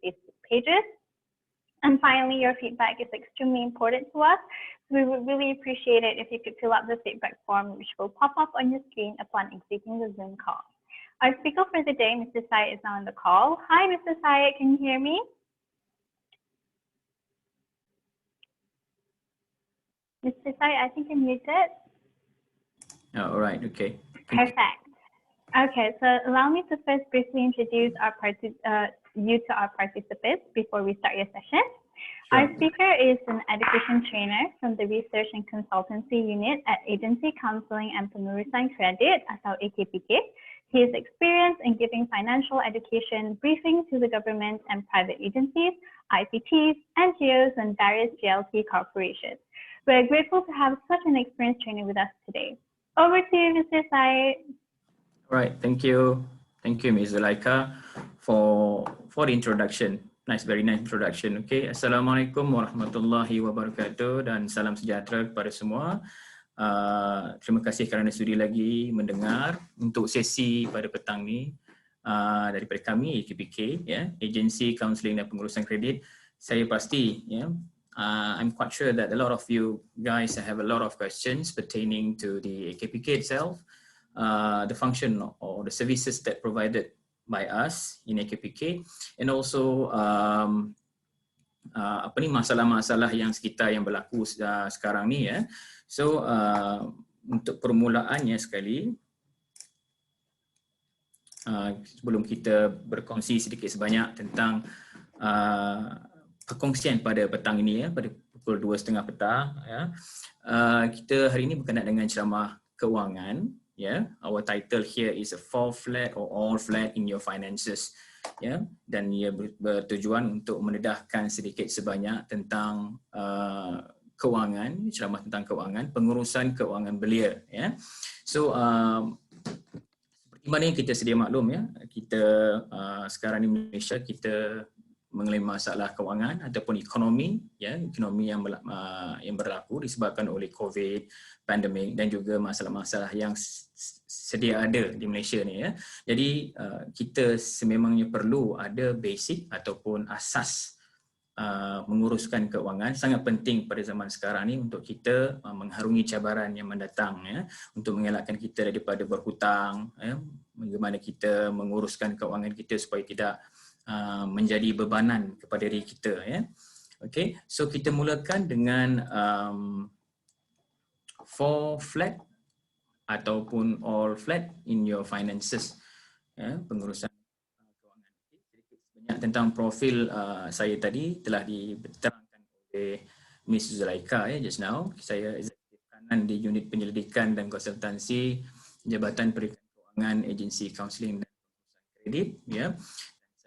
Facebook pages. And finally, your feedback is extremely important to us. We would really appreciate it if you could fill out the feedback form, which will pop up on your screen upon exiting the Zoom call. Our speaker for the day, Mr. Syed, is now on the call. Hi, Mr. Syed, can you hear me? Mr. Syed, I think you're muted. All right, okay. Perfect. Okay, so allow me to first briefly introduce you to our participants before we start your session. Sure. Our speaker is an education trainer from the Research and Consultancy Unit at Agency Counseling and Pengurusan Kredit atau AKPK. He is experienced in giving financial education briefing to the government and private agencies, IPTs, NGOs, and various GLT corporations. We're grateful to have such an experienced trainer with us today. Over to you, Mr. Syed. All right, thank you, Ms. Zulaika, for the introduction. Very nice introduction. Okay, Assalamualaikum warahmatullahi wabarakatuh dan salam sejahtera kepada semua. Terima kasih kerana sudi lagi mendengar untuk sesi pada petang ni daripada kami AKPK, Agensi Kaunseling dan Pengurusan Kredit. Saya pasti, I'm quite sure that a lot of you guys have a lot of questions pertaining to the AKPK itself, the function or the services that provided by us in AKPK, and also masalah-masalah yang sekitar yang berlaku sekarang ni. So untuk permulaannya sekali, sebelum kita berkongsi sedikit sebanyak tentang perkongsian pada petang ini, pada pukul 2:30 petang, kita hari ini berkenaan dengan ceramah kewangan. Our title here is a fall flat or all flat in your finances. Dan ia bertujuan untuk mendedahkan sedikit sebanyak tentang kewangan, ceramah tentang kewangan, pengurusan kewangan belia. So seperti mana yang kita sedia maklum, kita sekarang di Malaysia kita mengalami masalah kewangan ataupun ekonomi, ekonomi yang berlaku disebabkan oleh COVID, pandemik dan juga masalah-masalah yang sedia ada di Malaysia ni. Jadi kita sememangnya perlu ada basic ataupun asas menguruskan kewangan. Sangat penting pada zaman sekarang ni untuk kita mengharungi cabaran yang mendatang, untuk mengelakkan kita daripada berhutang, bagaimana kita menguruskan kewangan kita supaya tidak menjadi bebanan kepada diri kita. Okay, so kita mulakan dengan fall flat ataupun all flat in your finances, pengurusan kewangan. Sedikit sebanyak tentang profil saya tadi telah diterangkan oleh Ms. Zulaika just now. Saya eksekutif kanan di unit penyelidikan dan konsultansi Jabatan Pendidikan Kewangan Agensi Kaunseling dan Pengurusan Kredit.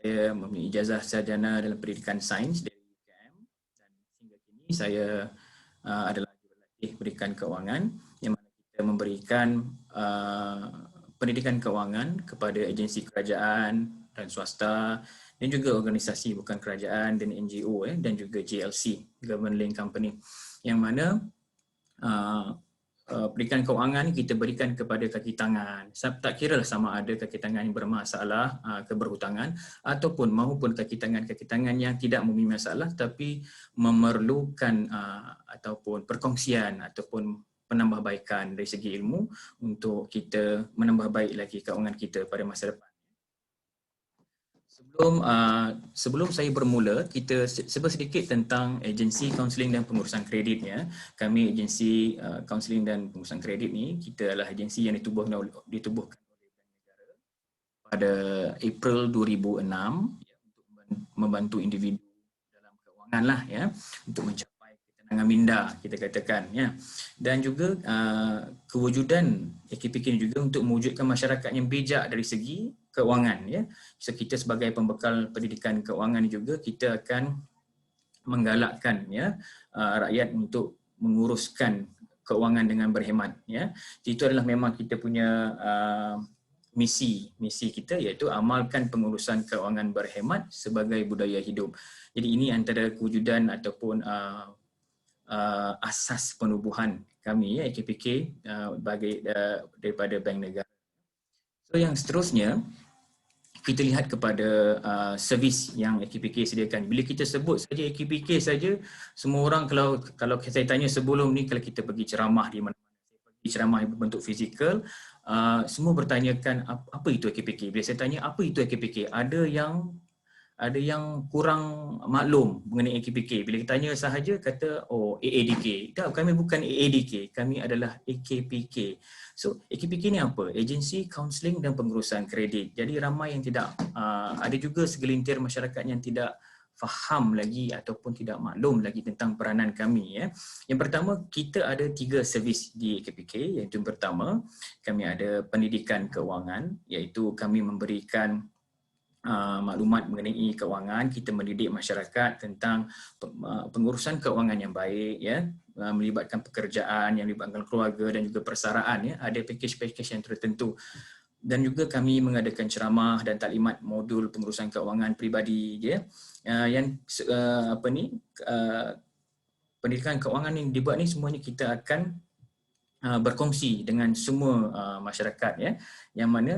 Saya mempunyai ijazah sarjana dalam pendidikan sains dari UKM dan hingga kini saya adalah jurulatih pendidikan kewangan yang mana kita memberikan pendidikan kewangan kepada agensi kerajaan dan swasta dan juga organisasi bukan kerajaan dan NGO dan juga GLC, Government Link Company, yang mana pendidikan kewangan kita berikan kepada kaki tangan. Tak kira lah sama ada kaki tangan yang bermasalah keberhutangan ataupun maupun kaki tangan yang tidak mempunyai masalah tapi memerlukan ataupun perkongsian ataupun penambahbaikan dari segi ilmu untuk kita menambah baik lagi kewangan kita pada masa depan. Sebelum saya bermula, kita sebut sedikit tentang agensi kaunseling dan pengurusan kreditnya. Kami agensi kaunseling dan pengurusan kredit ni, kita adalah agensi yang ditubuhkan oleh Bank Negara pada April 2006 untuk membantu individu dalam kewangan lah, untuk mencapai ketenangan minda, kita katakan. Dan juga kewujudan AKPK ini juga untuk mewujudkan masyarakat yang bijak dari segi kewangan. So kita sebagai pembekal pendidikan kewangan juga kita akan menggalakkan rakyat untuk menguruskan kewangan dengan berhemat. Itu adalah memang kita punya misi kita, iaitu amalkan pengurusan kewangan berhemat sebagai budaya hidup. Jadi ini antara kewujudan ataupun asas penubuhan kami AKPK daripada Bank Negara. So yang seterusnya, kita lihat kepada servis yang AKPK sediakan. Bila kita sebut saja AKPK saja, semua orang kalau saya tanya sebelum ni, kalau kita pergi ceramah di mana, ceramah yang berbentuk fizikal, semua bertanyakan apa itu AKPK. Bila saya tanya apa itu AKPK, ada yang kurang maklum mengenai AKPK. Bila kita tanya sahaja kata AADK. Tak, kami bukan AADK, kami adalah AKPK. So AKPK ni apa? Agensi Kaunseling dan Pengurusan Kredit. Jadi ramai yang tidak, ada juga segelintir masyarakat yang tidak faham lagi ataupun tidak maklum lagi tentang peranan kami. Yang pertama, kita ada 3 servis di AKPK. Yang pertama, kami ada pendidikan keuangan, iaitu kami memberikan maklumat mengenai keuangan. Kita mendidik masyarakat tentang pengurusan keuangan yang baik, melibatkan pekerjaan, yang melibatkan keluarga dan juga persaraan. Ada pakej-pakej yang tertentu. Dan juga kami mengadakan ceramah dan taklimat modul pengurusan keuangan peribadi, pendidikan keuangan yang dibuat ni semuanya kita akan berkongsi dengan semua masyarakat, yang mana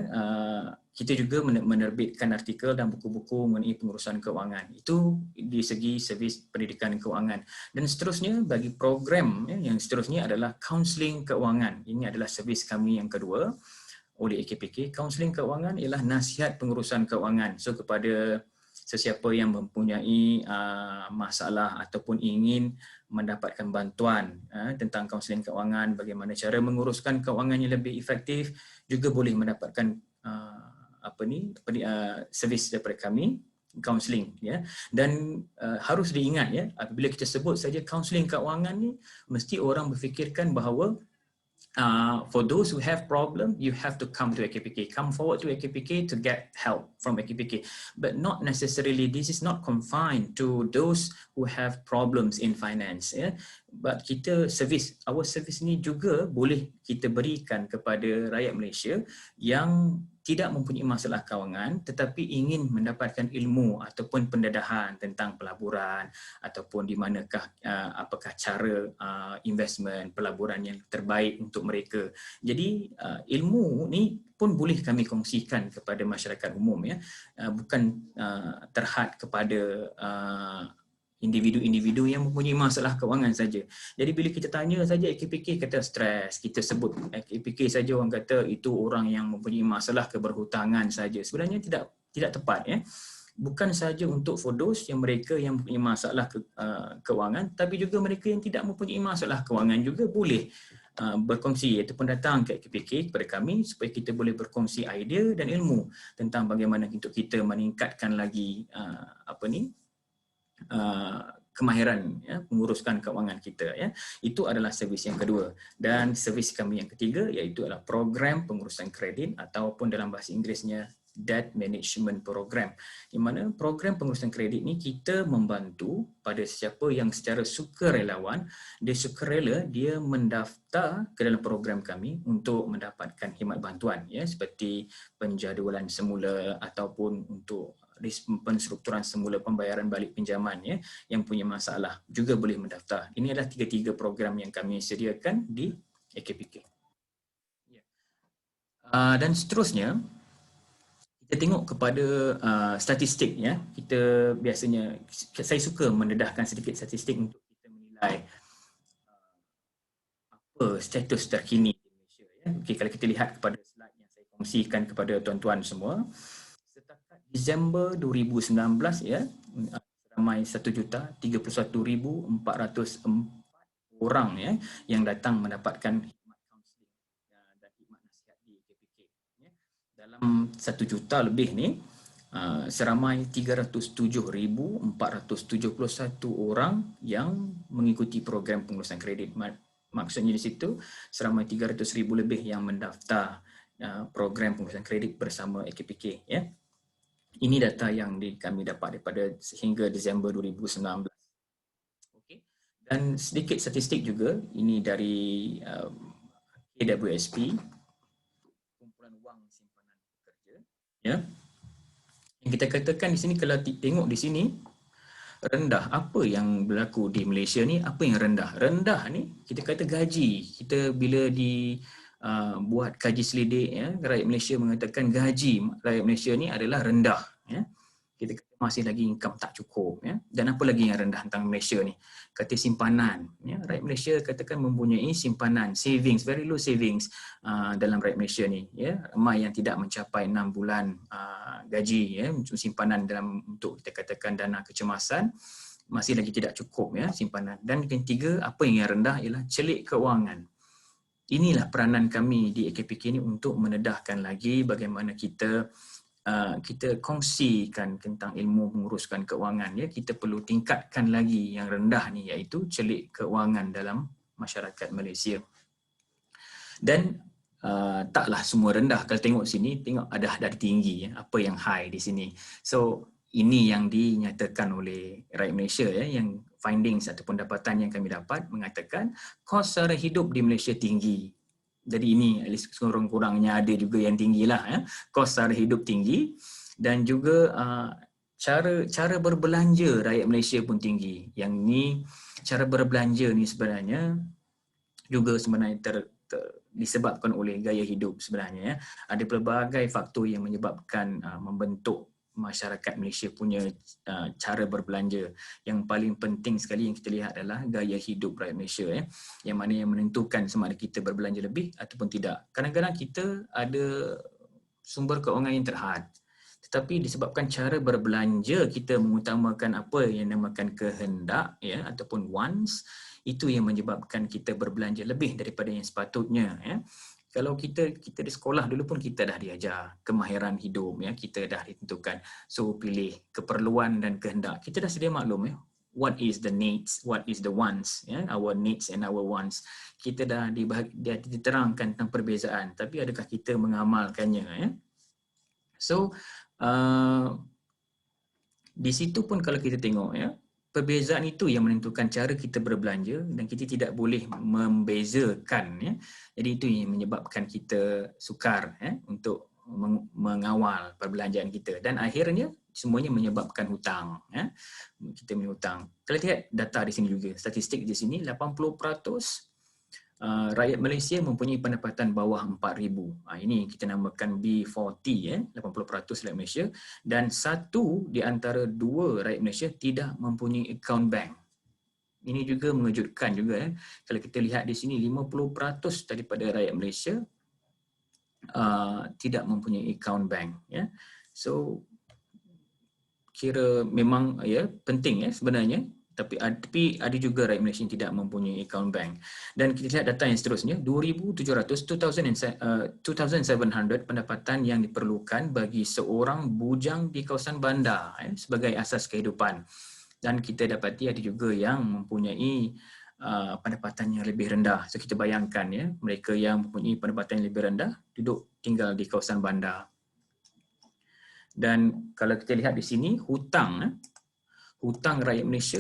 kita juga menerbitkan artikel dan buku-buku mengenai pengurusan keuangan. Itu di segi servis pendidikan keuangan. Dan seterusnya, bagi program yang seterusnya adalah kaunseling keuangan. Ini adalah servis kami yang kedua oleh AKPK. Kaunseling keuangan ialah nasihat pengurusan keuangan. So kepada sesiapa yang mempunyai masalah ataupun ingin mendapatkan bantuan tentang kaunseling keuangan, bagaimana cara menguruskan keuangan yang lebih efektif, juga boleh mendapatkan servis daripada kami, kaunseling. Dan harus diingat, apabila kita sebut saja kaunseling keuangan ni, mesti orang berfikirkan bahawa for those who have problem, you have to come to AKPK, come forward to AKPK to get help from AKPK. But not necessarily, this is not confined to those who have problems in finance. But our service ni juga boleh kita berikan kepada rakyat Malaysia yang tidak mempunyai masalah kewangan tetapi ingin mendapatkan ilmu ataupun pendedahan tentang pelaburan ataupun di manakah apakah cara investment pelaburan yang terbaik untuk mereka. Jadi ilmu ni pun boleh kami kongsikan kepada masyarakat umum, bukan terhad kepada individu-individu yang mempunyai masalah kewangan saja. Jadi bila kita tanya saja AKPK kata stres, kita sebut AKPK saja orang kata itu orang yang mempunyai masalah keberhutangan saja. Sebenarnya tidak tepat, Bukan saja untuk for those yang mereka yang mempunyai masalah kewangan, tapi juga mereka yang tidak mempunyai masalah kewangan juga boleh berkongsi ataupun datang ke AKPK kepada kami supaya kita boleh berkongsi idea dan ilmu tentang bagaimana untuk kita meningkatkan lagi kemahiran menguruskan keuangan kita. Itu adalah servis yang kedua. Dan servis kami yang ketiga iaitu adalah program pengurusan kredit ataupun dalam bahasa Inggerisnya Debt Management Program. Di mana program pengurusan kredit ni kita membantu pada sesiapa yang secara sukarelawan, dia sukarela dia mendaftar ke dalam program kami untuk mendapatkan khidmat bantuan, seperti penjadualan semula ataupun untuk penstrukturan semula pembayaran balik pinjaman, yang punya masalah juga boleh mendaftar. Ini adalah 3 program yang kami sediakan di AKPK. Dan seterusnya kita tengok kepada statistik, Kita biasanya, saya suka mendedahkan sedikit statistik untuk kita menilai apa status terkini di Malaysia. Okey, kalau kita lihat kepada slide yang saya kongsikan kepada tuan-tuan semua, Disember 2019 ramai 1,031,404 orang yang datang mendapatkan khidmat kaunseling dan khidmat nasihat di AKPK. Dalam 1 juta lebih ni, seramai 307,471 orang yang mengikuti program pengurusan kredit. Maksudnya di situ seramai 300,000 lebih yang mendaftar program pengurusan kredit bersama AKPK. Ini data yang kami dapat daripada sehingga Disember 2019. Okay. Dan sedikit statistik juga, ini dari KWSP, kumpulan wang simpanan pekerja. Yang kita katakan di sini, kalau tengok di sini, rendah. Apa yang berlaku di Malaysia ni? Apa yang rendah? Rendah ni kita kata gaji. Kita bila buat kaji selidik, ya, rakyat Malaysia mengatakan gaji rakyat Malaysia ni adalah rendah, ya. Kita kata masih lagi income tak cukup, ya. Dan apa lagi yang rendah tentang Malaysia ni? Kata simpanan, ya. Rakyat Malaysia katakan mempunyai simpanan, savings, very low savings dalam rakyat Malaysia ni, ya. Ramai yang tidak mencapai 6 bulan gaji, ya, untuk simpanan untuk kita katakan dana kecemasan, masih lagi tidak cukup, ya, simpanan. Dan yang ketiga, apa yang rendah ialah celik keuangan. Inilah peranan kami di AKPK ni untuk menedahkan lagi bagaimana kita kongsikan tentang ilmu menguruskan keuangan, ya. Kita perlu tingkatkan lagi yang rendah ni, iaitu celik keuangan dalam masyarakat Malaysia. Dan taklah semua rendah. Kalau tengok sini, tengok ada dari tinggi, ya. Apa yang high di sini. So ini yang dinyatakan oleh rakyat Malaysia, ya, yang findings ataupun dapatan yang kami dapat mengatakan kos sara hidup di Malaysia tinggi. Jadi ini at least kurang-kurangnya ada juga yang tinggilah, ya. Kos sara hidup tinggi dan juga cara berbelanja rakyat Malaysia pun tinggi. Yang ni cara berbelanja ni sebenarnya juga sebenarnya disebabkan oleh gaya hidup sebenarnya, ya. Ada pelbagai faktor yang menyebabkan membentuk masyarakat Malaysia punya cara berbelanja. Yang paling penting sekali yang kita lihat adalah gaya hidup rakyat Malaysia, ya, yang mana yang menentukan sama ada kita berbelanja lebih ataupun tidak. Kadang-kadang kita ada sumber keuangan yang terhad, tetapi disebabkan cara berbelanja kita mengutamakan apa yang dinamakan kehendak, ya, ataupun wants, itu yang menyebabkan kita berbelanja lebih daripada yang sepatutnya, ya. Kalau kita di sekolah dulu pun kita dah diajar kemahiran hidup, ya, kita dah ditentukan. So pilih keperluan dan kehendak. Kita dah sedia maklum, ya, what is the needs, what is the wants, ya, our needs and our wants. Kita dah diterangkan tentang perbezaan, tapi adakah kita mengamalkannya, ya? So di situ pun kalau kita tengok, ya, perbezaan itu yang menentukan cara kita berbelanja dan kita tidak boleh membezakan, ya. Jadi itu yang menyebabkan kita sukar, ya, untuk mengawal perbelanjaan kita dan akhirnya semuanya menyebabkan hutang, ya. Kita punya hutang. Kalau lihat data di sini juga, statistik di sini 80% rakyat Malaysia mempunyai pendapatan bawah 4,000. Ini kita namakan B40, ya, 80% rakyat Malaysia, dan satu di antara dua rakyat Malaysia tidak mempunyai akaun bank. Ini juga mengejutkan juga, ya. Kalau kita lihat di sini 50% daripada rakyat Malaysia tidak mempunyai akaun bank, ya. So kira memang, ya, penting, ya, sebenarnya. Tapi ada juga rakyat Malaysia yang tidak mempunyai akaun bank. Dan kita lihat data yang seterusnya, 2,700 pendapatan yang diperlukan bagi seorang bujang di kawasan bandar, sebagai asas kehidupan. Dan kita dapati ada juga yang mempunyai pendapatan yang lebih rendah. So kita bayangkan, ya, mereka yang mempunyai pendapatan yang lebih rendah duduk tinggal di kawasan bandar. Dan kalau kita lihat di sini, hutang rakyat Malaysia,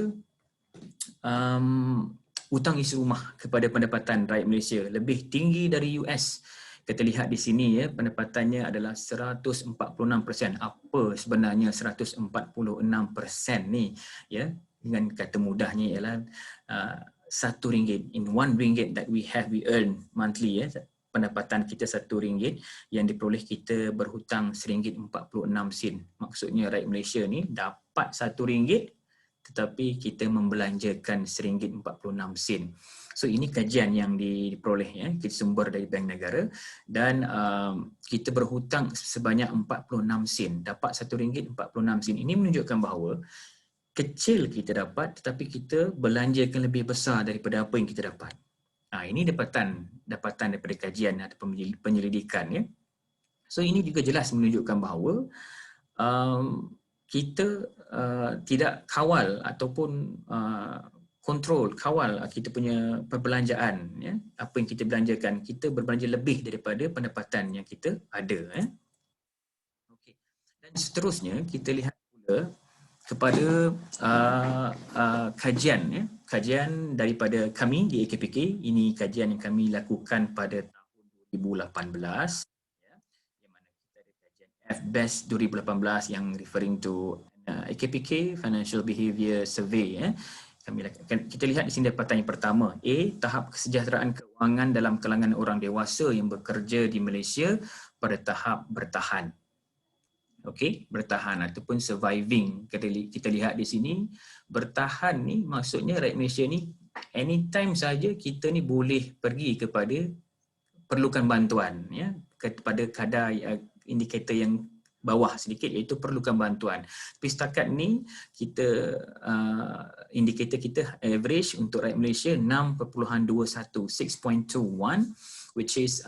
hutang isi rumah kepada pendapatan rakyat Malaysia lebih tinggi dari US. Kita lihat di sini, ya, pendapatannya adalah 146%. Apa sebenarnya 146% ni, ya? Dengan kata mudahnya ialah RM1, in RM1 that we earn monthly, ya. Pendapatan kita RM1 yang diperoleh kita berhutang RM1.46. Maksudnya rakyat Malaysia ni dapat RM1 tetapi kita membelanjakan RM1.46. So ini kajian yang diperoleh, ya, kita sumber dari Bank Negara, dan kita berhutang sebanyak 46 sen, dapat RM1.46. Ini menunjukkan bahawa kecil kita dapat tetapi kita belanjakan lebih besar daripada apa yang kita dapat. Ini dapatan daripada kajian atau penyelidikan, ya. So ini juga jelas menunjukkan bahawa kita tidak kawal ataupun kawal kita punya perbelanjaan, ya. Apa yang kita belanjakan, kita berbelanja lebih daripada pendapatan yang kita ada, ya. Okay. Dan seterusnya kita lihat pula kepada kajian, ya. Kajian daripada kami di AKPK. Ini kajian yang kami lakukan pada tahun 2018, ya. Yang mana kita ada kajian FBEST 2018 yang referring to AKPK Financial Behaviour Survey, ya. Kita lihat di sini dapatan yang pertama. A, tahap kesejahteraan kewangan dalam kalangan orang dewasa yang bekerja di Malaysia pada tahap bertahan. Okey, bertahan ataupun surviving. Kita lihat di sini, bertahan ni maksudnya rakyat Malaysia ni anytime saja kita ni boleh pergi kepada perlukan bantuan, ya, kepada kadar indikator yang bawah sedikit iaitu perlukan bantuan. Tapi setakat ni kita indikator kita average untuk rakyat Malaysia 6.21, 6.21, which is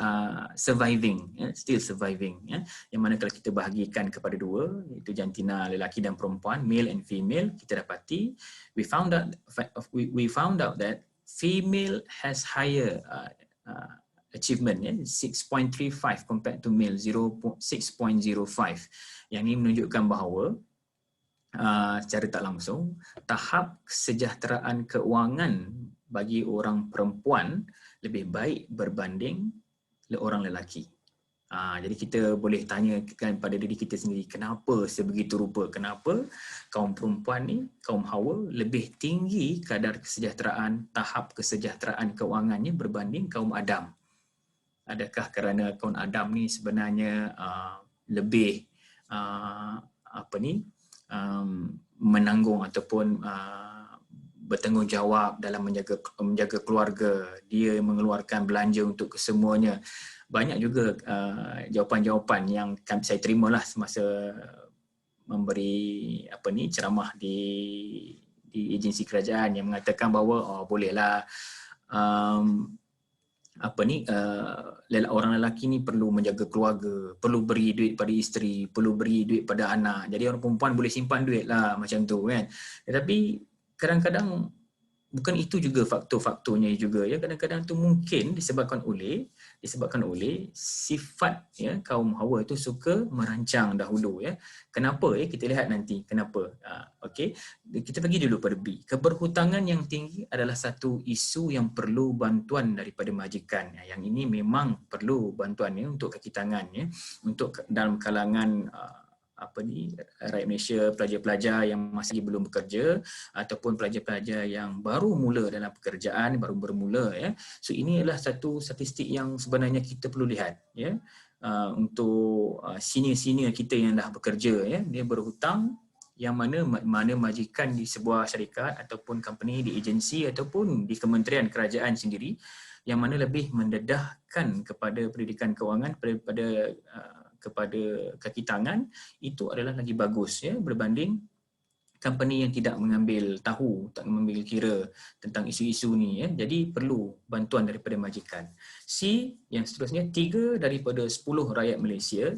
surviving, still surviving, yang mana kalau kita bahagikan kepada dua, iaitu jantina lelaki dan perempuan, male and female, kita dapati we found out that female has higher achievement, 6.35 compared to male 6.05. Yang ini menunjukkan bahawa secara tak langsung tahap kesejahteraan keuangan bagi orang perempuan lebih baik berbanding orang lelaki. Jadi kita boleh tanyakan pada diri kita sendiri, kenapa sebegitu rupa? Kenapa kaum perempuan ni, kaum Hawa, lebih tinggi kadar kesejahteraan, tahap kesejahteraan keuangannya berbanding kaum Adam? Adakah kerana kaum Adam ni sebenarnya lebih menanggung ataupun bertanggungjawab dalam menjaga keluarga, dia mengeluarkan belanja untuk kesemuanya? Banyak juga jawapan-jawapan yang saya terimalah semasa memberi ceramah di agensi kerajaan yang mengatakan bahawa bolehlah orang lelaki ni perlu menjaga keluarga, perlu beri duit pada isteri, perlu beri duit pada anak. Jadi orang perempuan boleh simpan duit lah macam tu kan. Tetapi kadang-kadang bukan itu juga faktor-faktornya juga, ya. Kadang-kadang tu mungkin disebabkan oleh sifat, ya, kaum Hawa itu suka merancang dahulu, ya. Kenapa, ya, kita lihat nanti kenapa. Okey, kita pergi dulu pada B. Keberhutangan yang tinggi adalah satu isu yang perlu bantuan daripada majikan. Yang ini memang perlu bantuan, ya, untuk kaki tangan, ya, untuk dalam kalangan rakyat Malaysia, pelajar-pelajar yang masih belum bekerja ataupun pelajar-pelajar yang baru mula dalam pekerjaan, baru bermula, ya. So ini adalah satu statistik yang sebenarnya kita perlu lihat, ya. Untuk senior-senior kita yang dah bekerja, ya, dia berhutang yang mana majikan di sebuah syarikat ataupun company, di agensi ataupun di kementerian kerajaan sendiri yang mana lebih mendedahkan kepada pendidikan kewangan kepada kaki tangan, itu adalah lagi bagus, ya, berbanding company yang tidak mengambil kira tentang isu-isu ni, ya. Jadi perlu bantuan daripada majikan. C, yang seterusnya, 3 daripada 10 rakyat Malaysia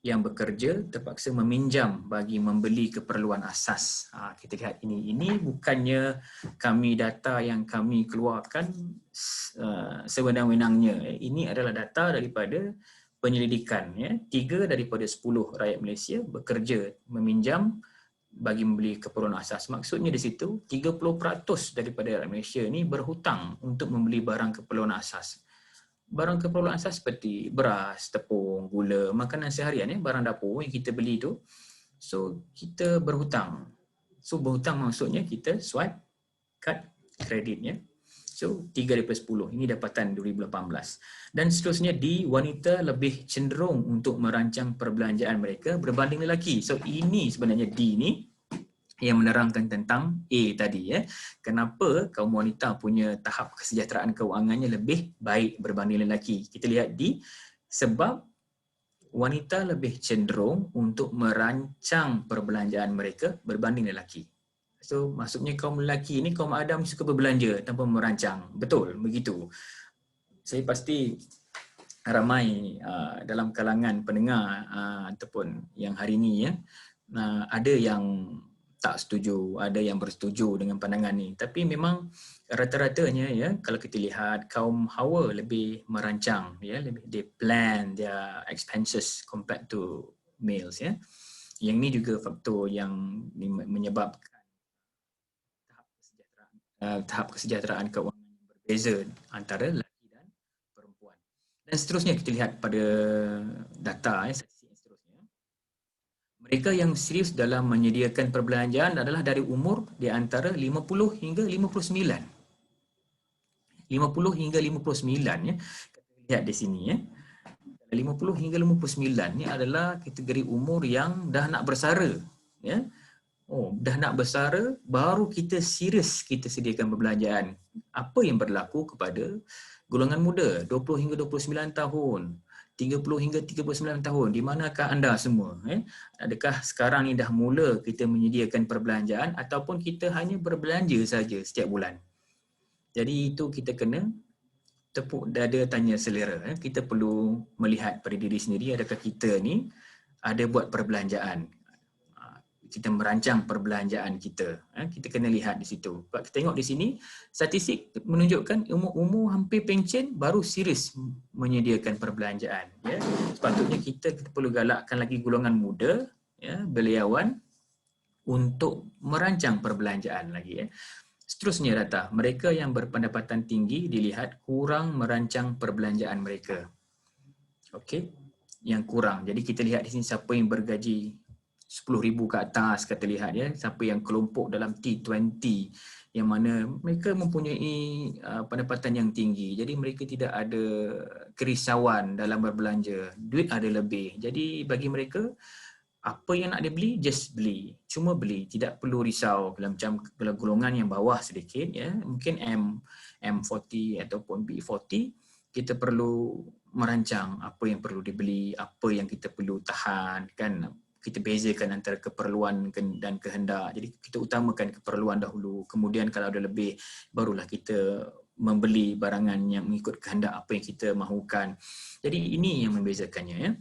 yang bekerja terpaksa meminjam bagi membeli keperluan asas. Kita lihat ini bukannya data yang kami keluarkan sewenang-wenangnya. Ini adalah data daripada penyelidikan, ya. 3 daripada 10 rakyat Malaysia bekerja meminjam bagi membeli keperluan asas. Maksudnya di situ 30% daripada rakyat Malaysia ni berhutang untuk membeli barang keperluan asas. Barang keperluan asas seperti beras, tepung, gula, makanan seharian, ya, barang dapur yang kita beli tu. So kita berhutang. So berhutang maksudnya kita swipe kad kreditnya. So 3 daripada 10. Ini dapatan 2018. Dan seterusnya D, wanita lebih cenderung untuk merancang perbelanjaan mereka berbanding lelaki. So ini sebenarnya D ni yang menerangkan tentang A tadi, ya. Kenapa kaum wanita punya tahap kesejahteraan keuangannya lebih baik berbanding lelaki. Kita lihat D, sebab wanita lebih cenderung untuk merancang perbelanjaan mereka berbanding lelaki. So maksudnya kaum lelaki ni, kaum Adam suka berbelanja tanpa merancang. Betul, begitu. Saya pasti ramai dalam kalangan pendengar ataupun yang hari ini, ya, ada yang tak setuju, ada yang bersetuju dengan pandangan ni. Tapi memang rata-ratanya, ya, kalau kita lihat kaum Hawa lebih merancang, ya, they plan their expenses compared to males, ya. Yang ni juga faktor yang menyebabkan tahap kesejahteraan keuangan yang berbeza antara lelaki dan perempuan. Dan seterusnya kita lihat pada data, statistik yang seterusnya. Mereka yang serius dalam menyediakan perbelanjaan adalah dari umur di antara 50 hingga 59. 50 hingga 59 ya. Kita lihat di sini ya. 50 hingga 59 ni adalah kategori umur yang dah nak bersara ya. Oh, dah nak bersara baru kita serius kita sediakan perbelanjaan. Apa yang berlaku kepada golongan muda 20 hingga 29 tahun, 30 hingga 39 tahun? Di manakah anda semua? Adakah sekarang ni dah mula kita menyediakan perbelanjaan ataupun kita hanya berbelanja saja setiap bulan? Jadi itu kita kena tepuk dada tanya selera. Kita perlu melihat pada diri sendiri, adakah kita ni ada buat perbelanjaan. Kita merancang perbelanjaan kita. Kita kena lihat di situ. Sebab kita tengok di sini, statistik menunjukkan umur-umur hampir pencen baru serius menyediakan perbelanjaan. Ya. Sepatutnya kita perlu galakkan lagi golongan muda, ya, beliawan untuk merancang perbelanjaan lagi. Ya. Seterusnya data, mereka yang berpendapatan tinggi dilihat kurang merancang perbelanjaan mereka. Okey, yang kurang. Jadi kita lihat di sini siapa yang bergaji 10,000 ke atas, kata lihat ya, siapa yang kelompok dalam T20 yang mana mereka mempunyai pendapatan yang tinggi. Jadi mereka tidak ada kerisauan dalam berbelanja. Duit ada lebih. Jadi bagi mereka apa yang nak dibeli, just beli. Cuma beli, tidak perlu risau. Macam golongan yang bawah sedikit, ya, mungkin M40 ataupun B40, kita perlu merancang apa yang perlu dibeli, apa yang kita perlu tahan, kan? Kita bezakan antara keperluan dan kehendak. Jadi kita utamakan keperluan dahulu. Kemudian kalau ada lebih, barulah kita membeli barangan yang mengikut kehendak apa yang kita mahukan. Jadi ini yang membezakannya, ya.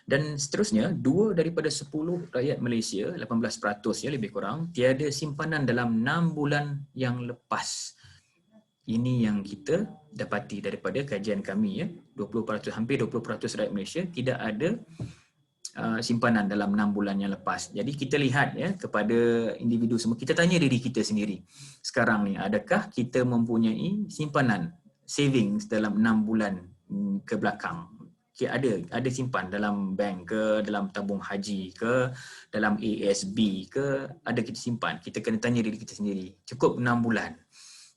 Dan seterusnya, 2 daripada 10 rakyat Malaysia, 18% ya lebih kurang, tiada simpanan dalam 6 bulan yang lepas. Ini yang kita dapati daripada kajian kami, ya. 20%, hampir 20% rakyat Malaysia tidak ada simpanan dalam 6 bulan yang lepas. Jadi kita lihat, ya, kepada individu semua, kita tanya diri kita sendiri. Sekarang ni, adakah kita mempunyai simpanan, savings dalam 6 bulan ke belakang? Ada simpan dalam bank ke, dalam tabung haji ke, dalam ASB ke, ada kita simpan. Kita kena tanya diri kita sendiri. Cukup 6 bulan.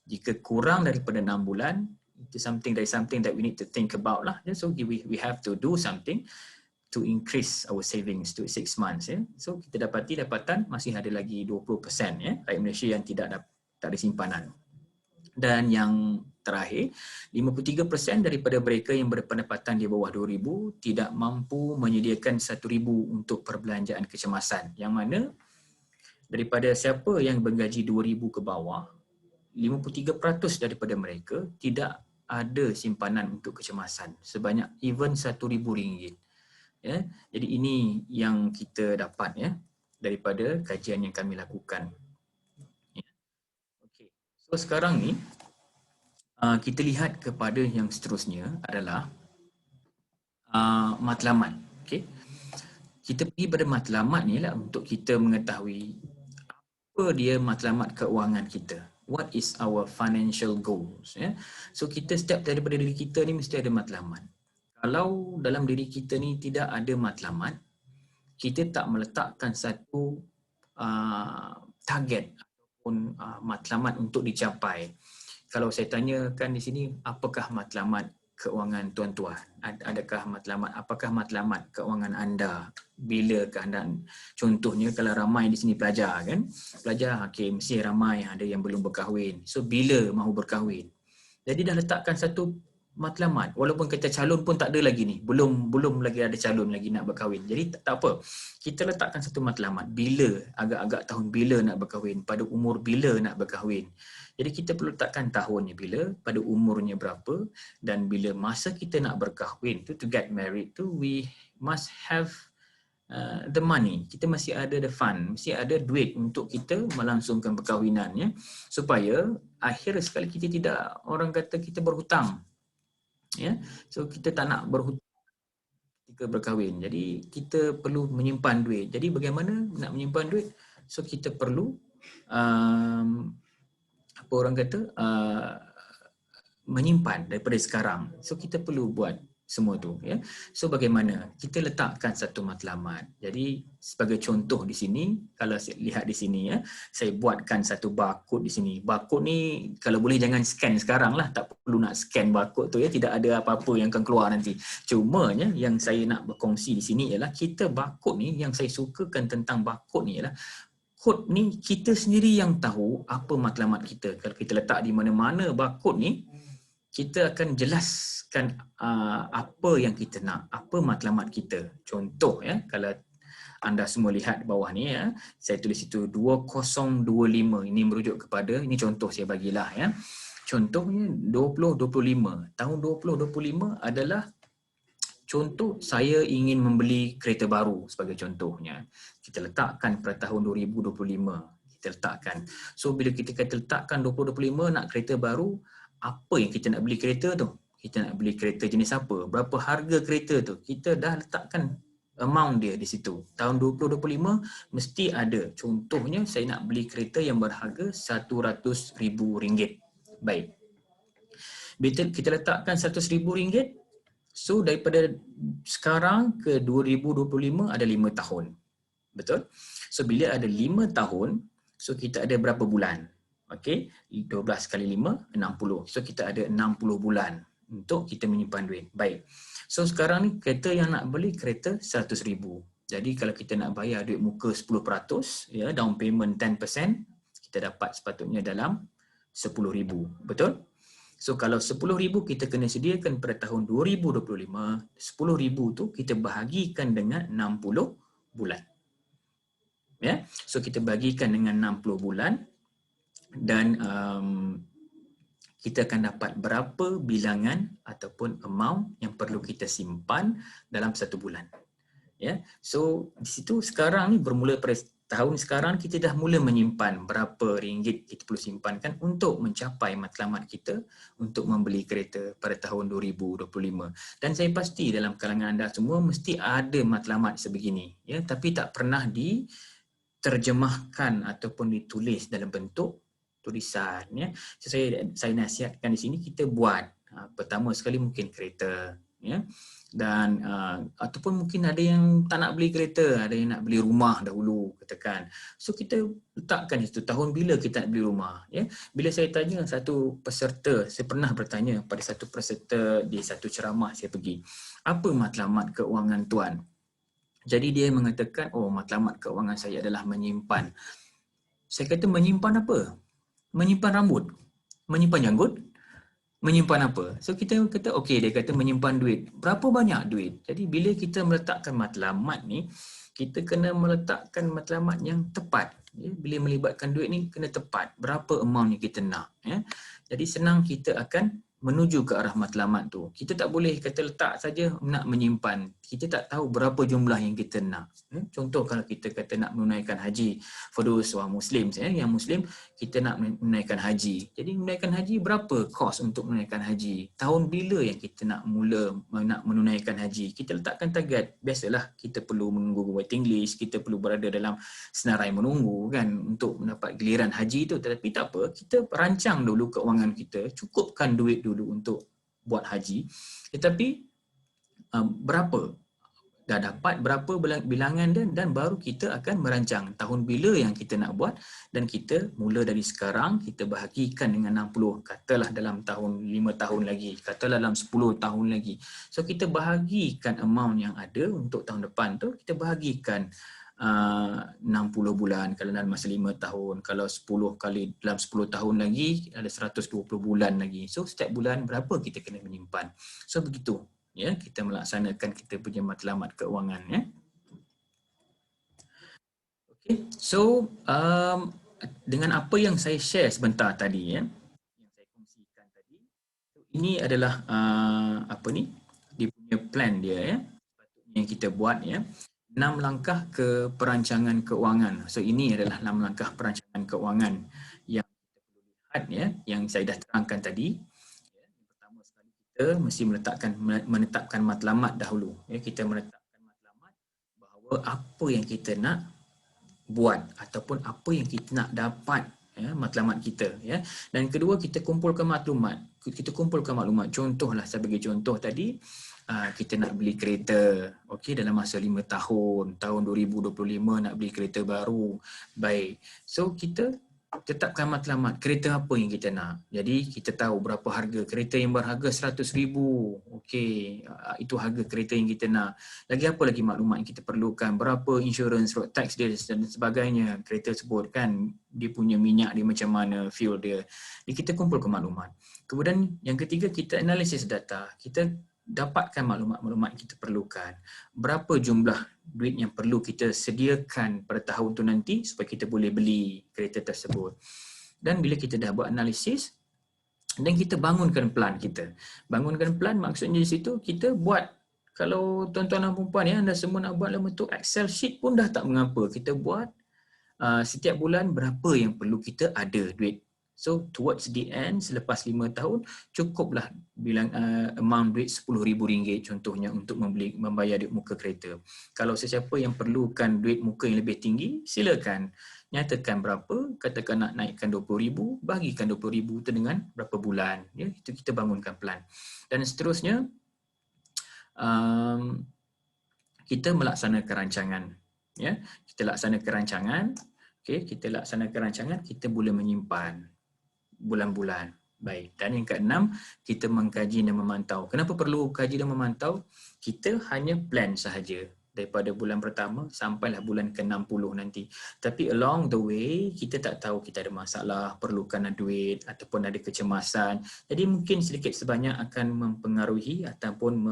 Jika kurang daripada 6 bulan, itu something that we need to think about lah. So we have to do something to increase our savings to 6 months. Ya. So kita dapati dapatan masih ada lagi 20%, ya, rakyat Malaysia yang tak ada simpanan. Dan yang terakhir, 53% daripada mereka yang berpendapatan di bawah 2,000 tidak mampu menyediakan 1,000 untuk perbelanjaan kecemasan. Yang mana daripada siapa yang bergaji 2,000 ke bawah, 53% daripada mereka tidak ada simpanan untuk kecemasan sebanyak even RM1,000. Ya. Jadi ini yang kita dapat, ya, daripada kajian yang kami lakukan. Ya. Okay. So sekarang ni kita lihat kepada yang seterusnya adalah matlamat. Okay. Kita pergi pada matlamat ni lah untuk kita mengetahui apa dia matlamat keuangan kita. What is our financial goals? Ya. So kita setiap daripada diri kita ni mesti ada matlamat. Kalau dalam diri kita ni tidak ada matlamat, kita tak meletakkan satu target ataupun matlamat untuk dicapai. Kalau saya tanyakan di sini, apakah matlamat keuangan tuan-tuan? Apakah matlamat keuangan anda? Bilakah anda? Contohnya kalau ramai di sini pelajar, kan? Pelajar, okay, mesti ramai ada yang belum berkahwin. So bila mahu berkahwin? Jadi dah letakkan satu matlamat. Walaupun kita calon pun tak ada lagi ni. Belum lagi ada calon lagi nak berkahwin. Jadi tak apa. Kita letakkan satu matlamat. Bila, agak-agak tahun bila nak berkahwin. Pada umur bila nak berkahwin. Jadi kita perlu letakkan tahunnya bila, pada umurnya berapa, dan bila masa kita nak berkahwin tu, to get married tu, we must have the money. Kita masih ada the fund, mesti ada duit untuk kita melangsungkan perkahwinan, ya, supaya akhir sekali kita tidak, orang kata kita berhutang, ya. So kita tak nak berhutang ketika berkahwin. Jadi kita perlu menyimpan duit. Jadi bagaimana nak menyimpan duit? So kita perlu apa orang kata, menyimpan daripada sekarang. So kita perlu buat semua tu, ya. So bagaimana kita letakkan satu matlamat. Jadi sebagai contoh di sini, kalau saya lihat di sini, ya, saya buatkan satu barcode di sini. Barcode ni kalau boleh jangan scan sekarang lah, tak perlu nak scan barcode tu, ya, tidak ada apa-apa yang akan keluar nanti. Cumanya yang saya nak berkongsi di sini ialah kita barcode ni, yang saya sukakan tentang barcode ni ialah kod ni kita sendiri yang tahu apa matlamat kita. Kalau kita letak di mana-mana barcode ni, kita akan jelaskan apa yang kita nak, apa matlamat kita. Contoh, ya, kalau anda semua lihat bawah ni, ya, saya tulis itu 2025. Ini merujuk kepada, ini contoh saya bagilah, ya. Contohnya 2025. Tahun 2025 adalah contoh saya ingin membeli kereta baru sebagai contohnya. Kita letakkan pada tahun 2025. Kita letakkan. So bila kita letakkan 2025 nak kereta baru, apa yang kita nak beli kereta tu? Kita nak beli kereta jenis apa? Berapa harga kereta tu? Kita dah letakkan amount dia di situ. Tahun 2025 mesti ada. Contohnya saya nak beli kereta yang berharga RM100,000. Baik. Bila kita letakkan RM100,000, so daripada sekarang ke 2025 ada 5 tahun. Betul? So bila ada 5 tahun, so kita ada berapa bulan? Okey, 12 kali 5, 60. So kita ada 60 bulan untuk kita menyimpan duit. Baik. So sekarang ni kereta yang nak beli kereta RM100,000. Jadi kalau kita nak bayar duit muka 10%, ya, down payment 10%, kita dapat sepatutnya dalam RM10,000. Betul? So kalau RM10,000 kita kena sediakan pada tahun 2025, RM10,000 tu kita bahagikan dengan 60 bulan. Ya. So kita bagikan dengan 60 bulan. Dan kita akan dapat berapa bilangan ataupun amount yang perlu kita simpan dalam satu bulan. Ya, so di situ sekarang ni bermula pada tahun sekarang kita dah mula menyimpan berapa ringgit kita perlu simpankan untuk mencapai matlamat kita untuk membeli kereta pada tahun 2025. Dan saya pasti dalam kalangan anda semua mesti ada matlamat sebegini, ya, tapi tak pernah diterjemahkan ataupun ditulis dalam bentuk tulisan, ya. So, saya nasihatkan di sini kita buat. Pertama sekali mungkin kereta, ya. Dan ataupun mungkin ada yang tak nak beli kereta, ada yang nak beli rumah dahulu katakan. So kita letakkan itu tahun bila kita nak beli rumah, ya. Bila saya tanya satu peserta, saya pernah bertanya pada satu peserta di satu ceramah saya pergi, apa matlamat keuangan tuan? Jadi dia mengatakan, oh, matlamat keuangan saya adalah menyimpan. Saya kata menyimpan apa? Menyimpan rambut, menyimpan janggut, menyimpan apa? So kita kata okey, dia kata menyimpan duit. Berapa banyak duit? Jadi bila kita meletakkan matlamat ni, kita kena meletakkan matlamat yang tepat. Ya, bila melibatkan duit ni kena tepat. Berapa amount yang kita nak, ya. Jadi senang kita akan menuju ke arah matlamat tu. Kita tak boleh kata letak saja nak menyimpan. Kita tak tahu berapa jumlah yang kita nak. Contoh kalau kita kata nak menunaikan haji, for those who are Muslims, yang Muslim, kita nak menunaikan haji. Jadi menunaikan haji berapa kos untuk menunaikan haji? Tahun bila yang kita nak mula nak menunaikan haji? Kita letakkan target. Biasalah kita perlu menunggu waiting list, kita perlu berada dalam senarai menunggu kan untuk mendapat giliran haji tu. Tetapi tak apa, kita rancang dulu keuangan kita, cukupkan duit dulu untuk buat haji. Tetapi berapa? Dah dapat berapa bilangan dan baru kita akan merancang tahun bila yang kita nak buat dan kita mula dari sekarang kita bahagikan dengan 60, katalah dalam tahun 5 tahun lagi, katalah dalam 10 tahun lagi. So kita bahagikan amount yang ada untuk tahun depan tu, kita bahagikan 60 bulan kalau dalam masa 5 tahun, kalau 10 kali dalam 10 tahun lagi ada 120 bulan lagi. So setiap bulan berapa kita kena menyimpan. So begitu, ya, kita melaksanakan kita punya matlamat keuangan, ya. Okay, so dengan apa yang saya share sebentar tadi, ya, yang saya kongsikan tadi, ini adalah dia punya plan dia, ya, yang kita buat, ya. 6 langkah ke perancangan keuangan. So ini adalah 6 langkah perancangan keuangan yang kita perlu lihat, ya, yang saya dah terangkan tadi. Yang pertama sekali kita mesti menetapkan matlamat dahulu. Ya, kita menetapkan matlamat bahawa apa yang kita nak buat ataupun apa yang kita nak dapat, ya, matlamat kita, ya. Dan kedua kita kumpulkan maklumat. Contohlah saya bagi contoh tadi, kita nak beli kereta, okey, dalam masa 5 tahun, tahun 2025 nak beli kereta baru. Baik, so kita tetapkan matlamat kereta apa yang kita nak. Jadi kita tahu berapa harga kereta yang berharga 100,000. Okey, itu harga kereta yang kita nak. Lagi apa lagi maklumat yang kita perlukan? Berapa insurans, road tax dia dan sebagainya. Kereta sebut kan, dia punya minyak dia macam mana, fuel dia. Jadi kita kumpulkan maklumat. Kemudian yang ketiga, kita analisis data. Kita dapatkan maklumat-maklumat yang kita perlukan. Berapa jumlah duit yang perlu kita sediakan pada tahun tu nanti supaya kita boleh beli kereta tersebut. Dan bila kita dah buat analisis dan kita bangunkan plan kita. Bangunkan plan maksudnya di situ kita buat, kalau tuan-tuan dan puan ya, anda semua nak buat dalam bentuk Excel sheet pun dah tak mengapa. Kita buat setiap bulan berapa yang perlu kita ada duit. So towards the end, selepas 5 tahun, cukuplah bilang amount duit RM10,000 contohnya untuk membayar duit muka kereta. Kalau sesiapa yang perlukan duit muka yang lebih tinggi, silakan nyatakan berapa, katakan nak naikkan RM20,000, bagikan RM20,000 tu dengan berapa bulan. Ya, itu kita bangunkan plan. Dan seterusnya, kita melaksanakan rancangan. Ya, kita laksanakan rancangan. Okay, kita laksanakan rancangan, kita boleh menyimpan bulan-bulan. Baik. Dan yang keenam, kita mengkaji dan memantau. Kenapa perlu kaji dan memantau? Kita hanya plan sahaja daripada bulan pertama sampailah bulan ke-60 nanti. Tapi along the way, kita tak tahu kita ada masalah, perlukan duit ataupun ada kecemasan. Jadi mungkin sedikit sebanyak akan mempengaruhi ataupun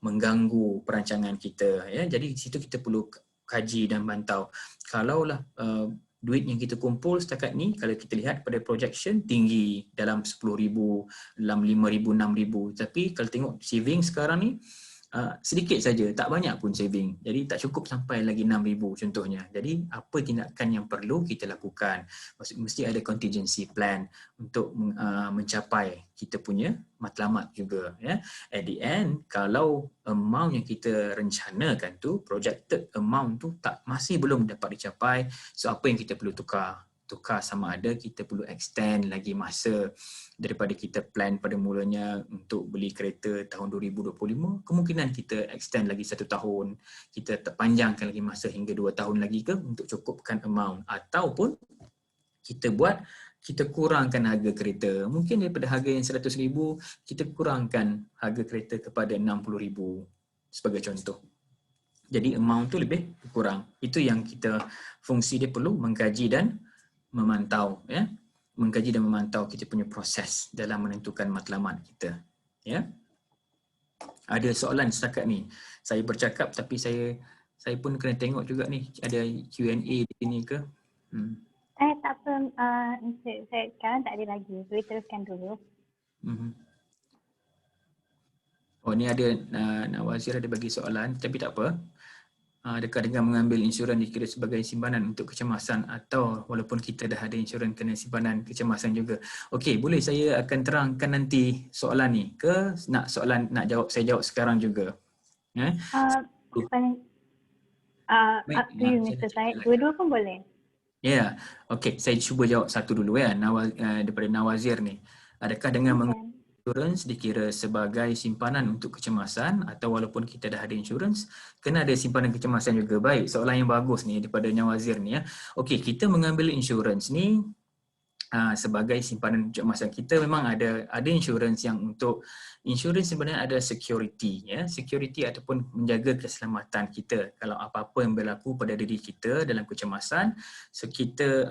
mengganggu perancangan kita. Ya. Jadi di situ kita perlu kaji dan mantau. Kalaulah duit yang kita kumpul setakat ni, kalau kita lihat pada projection tinggi dalam 10,000, dalam 5,000, 6,000. Tapi kalau tengok saving sekarang ni, sedikit saja, tak banyak pun saving. Jadi tak cukup sampai lagi 6,000 contohnya. Jadi apa tindakan yang perlu kita lakukan? Mesti ada contingency plan untuk mencapai kita punya matlamat juga. Ya. At the end, kalau amount yang kita rencanakan tu, projected amount tu masih belum dapat dicapai, so apa yang kita perlu tukar? Tukar sama ada kita perlu extend lagi masa daripada kita plan pada mulanya untuk beli kereta tahun 2025, kemungkinan kita extend lagi 1 tahun, kita panjangkan lagi masa hingga 2 tahun lagi ke untuk cukupkan amount, ataupun kita kurangkan harga kereta. Mungkin daripada harga yang 100,000, kita kurangkan harga kereta kepada 60,000 sebagai contoh. Jadi amount tu lebih kurang. Itu yang kita, fungsi dia perlu mengkaji dan memantau, ya. Mengkaji dan memantau kita punya proses dalam menentukan matlamat kita, ya. Ada soalan setakat ni. Saya bercakap tapi saya pun kena tengok juga ni, ada Q&A di sini ke? Tak apa, saya sekarang tak ada lagi. Boleh teruskan dulu. Oh, ni ada Nawazir ada bagi soalan, tapi tak apa. Adakah dengan mengambil insurans dikira sebagai simpanan untuk kecemasan, atau walaupun kita dah ada insurans kena simpanan kecemasan juga? Okey, boleh saya akan terangkan nanti soalan ni ke nak jawab, saya jawab sekarang juga. Up to you, Mr. Syed. Dua-dua pun boleh. Ya, okey, saya cuba jawab satu dulu ya, daripada Nawazir ni. Adakah dengan mengambil insurans dikira sebagai simpanan untuk kecemasan, atau walaupun kita dah ada insurans kena ada simpanan kecemasan juga? Baik, soalan yang bagus ni daripada Nawazir ni ya. Okey, kita mengambil insurans ni sebagai simpanan kecemasan. Kita memang ada insurans yang untuk, insurans sebenarnya ada security, ya, security ataupun menjaga keselamatan kita kalau apa-apa yang berlaku pada diri kita dalam kecemasan, so kita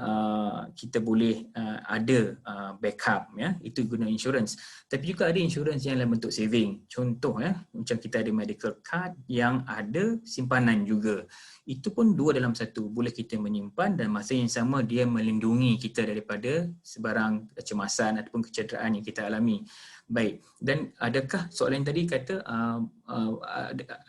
boleh ada backup, ya, itu guna insurans. Tapi juga ada insurans yang dalam bentuk saving. Contoh ya, macam kita ada medical card yang ada simpanan juga. Itu pun 2 dalam 1, boleh kita menyimpan dan masa yang sama dia melindungi kita daripada sebarang kecemasan ataupun kecederaan yang kita alami. Baik, dan adakah soalan tadi kata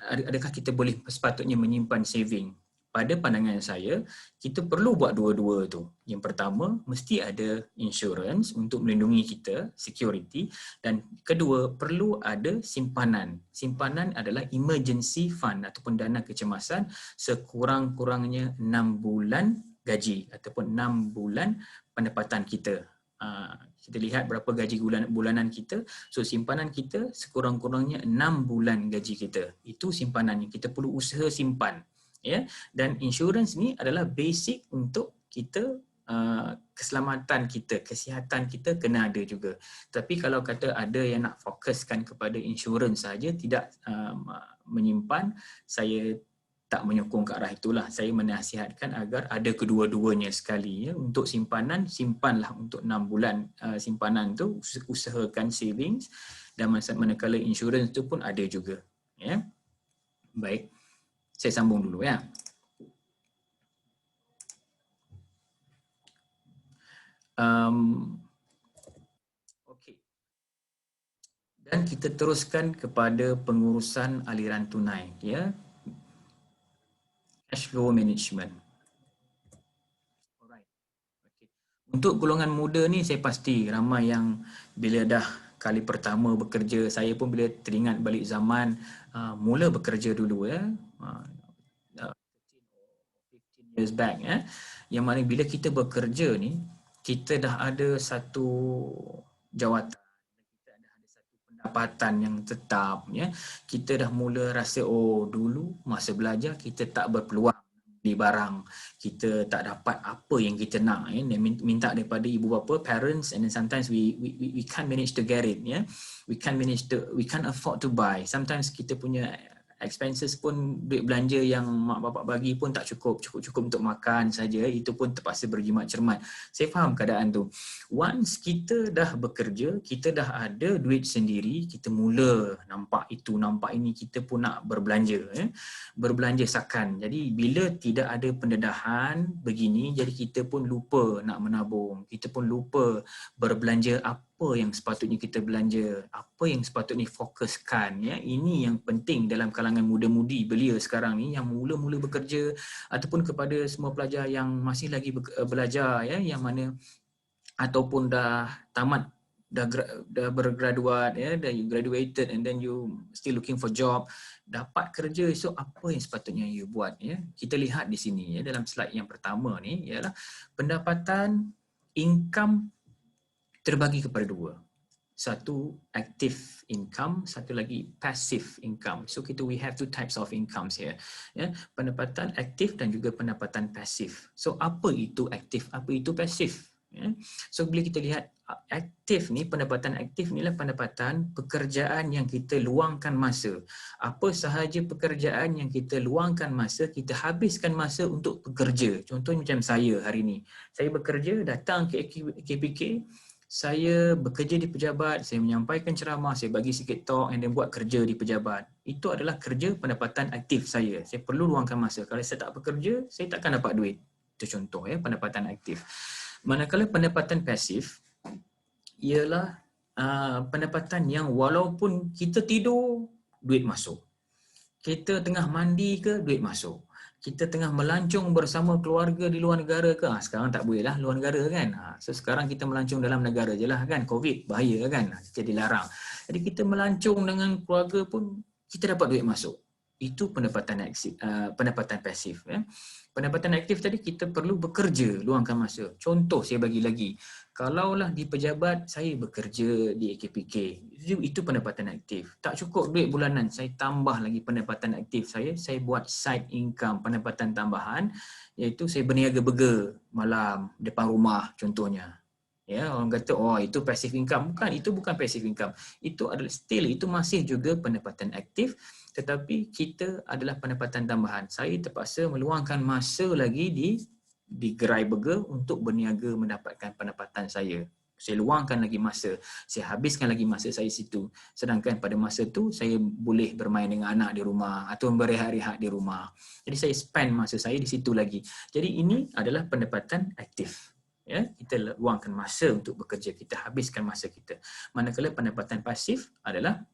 adakah kita boleh sepatutnya menyimpan saving? Pada pandangan saya, kita perlu buat dua-dua tu. Yang pertama, mesti ada insurans untuk melindungi kita, security, dan kedua, perlu ada simpanan. Simpanan adalah emergency fund ataupun dana kecemasan sekurang-kurangnya 6 bulan gaji ataupun 6 bulan pendapatan kita. kita lihat berapa gaji bulanan kita. So simpanan kita sekurang-kurangnya 6 bulan gaji kita. Itu simpanan yang kita perlu usaha simpan. Ya, dan insurans ni adalah basic untuk kita keselamatan kita, kesihatan kita kena ada juga. Tapi kalau kata ada yang nak fokuskan kepada insurans saja, tidak menyimpan, saya tak menyokong ke arah itulah. Saya menasihatkan agar ada kedua-duanya sekali. Ya. Untuk simpanan, simpanlah untuk 6 bulan simpanan tu, usahakan savings, dan manakala insurans tu pun ada juga. Ya. Baik, saya sambung dulu ya. Okey. Dan kita teruskan kepada pengurusan aliran tunai, ya. Cash flow management. Alright. Okay. Untuk golongan muda ni saya pasti ramai yang bila dah kali pertama bekerja, saya pun bila teringat balik zaman mula bekerja dulu ya. 15 years back ya. Yang mana bila kita bekerja ni, kita dah ada satu jawatan, kita dah ada satu pendapatan yang tetap ya. Kita dah mula rasa oh dulu masa belajar kita tak berpeluang beli barang, kita tak dapat apa yang kita nak ya, minta daripada ibu bapa, parents, and then sometimes we can't manage to get it ya. We can't afford to buy. Sometimes kita punya expenses pun, duit belanja yang mak bapak bagi pun tak cukup untuk makan saja, itu pun terpaksa berjimat cermat. Saya faham keadaan tu. Once kita dah bekerja, kita dah ada duit sendiri, kita mula nampak itu, nampak ini, kita pun nak berbelanja berbelanja sakan. Jadi bila tidak ada pendedahan begini, jadi kita pun lupa nak menabung, kita pun lupa berbelanja apa yang sepatutnya kita belanja, apa yang sepatutnya fokuskan ya. Ini yang penting dalam kalangan muda-mudi belia sekarang ni yang mula-mula bekerja, ataupun kepada semua pelajar yang masih lagi belajar ya, yang mana ataupun dah tamat, dah bergraduat ya, dah you graduated and then you still looking for job, dapat kerja esok, apa yang sepatutnya you buat ya. Kita lihat di sini ya, dalam slide yang pertama ni ialah pendapatan, income terbagi kepada dua. Satu active income, satu lagi passive income. So we have two types of incomes here. Ya, pendapatan aktif dan juga pendapatan pasif. So apa itu aktif, apa itu pasif? Ya. So bila kita lihat aktif ni, pendapatan aktif ni lah pendapatan pekerjaan yang kita luangkan masa. Apa sahaja pekerjaan yang kita luangkan masa, kita habiskan masa untuk bekerja. Contohnya macam saya hari ni. Saya bekerja, datang ke KPK, saya bekerja di pejabat, saya menyampaikan ceramah, saya bagi sikit talk and then buat kerja di pejabat. Itu adalah kerja pendapatan aktif saya. Saya perlu luangkan masa. Kalau saya tak bekerja, saya takkan dapat duit. Itu contoh ya, pendapatan aktif. Manakala pendapatan pasif ialah pendapatan yang walaupun kita tidur, duit masuk. Kita tengah mandi ke, duit masuk. Kita tengah melancong bersama keluarga di luar negara ke, sekarang tak boleh lah luar negara kan. So sekarang kita melancong dalam negara je lah kan, COVID bahaya kan, jadi larang. Jadi kita melancong dengan keluarga pun kita dapat duit masuk. Itu pendapatan aktif, pendapatan pasif ya. Pendapatan aktif tadi kita perlu bekerja, luangkan masa. Contoh saya bagi lagi, kalaulah di pejabat saya bekerja di KPK, itu pendapatan aktif. Tak cukup duit bulanan, saya tambah lagi pendapatan aktif saya buat side income, pendapatan tambahan, iaitu saya berniaga burger malam depan rumah contohnya. Ya, orang kata oh itu passive income. Bukan, itu bukan passive income. Itu adalah still, itu masih juga pendapatan aktif, tetapi kita adalah pendapatan tambahan. Saya terpaksa meluangkan masa lagi di gerai burger untuk berniaga mendapatkan pendapatan saya. Saya luangkan lagi masa, saya habiskan lagi masa saya situ. Sedangkan pada masa tu saya boleh bermain dengan anak di rumah atau berehat-rehat di rumah. Jadi saya spend masa saya di situ lagi. Jadi ini adalah pendapatan aktif. Ya, kita luangkan masa untuk bekerja, kita habiskan masa kita. Manakala pendapatan pasif adalah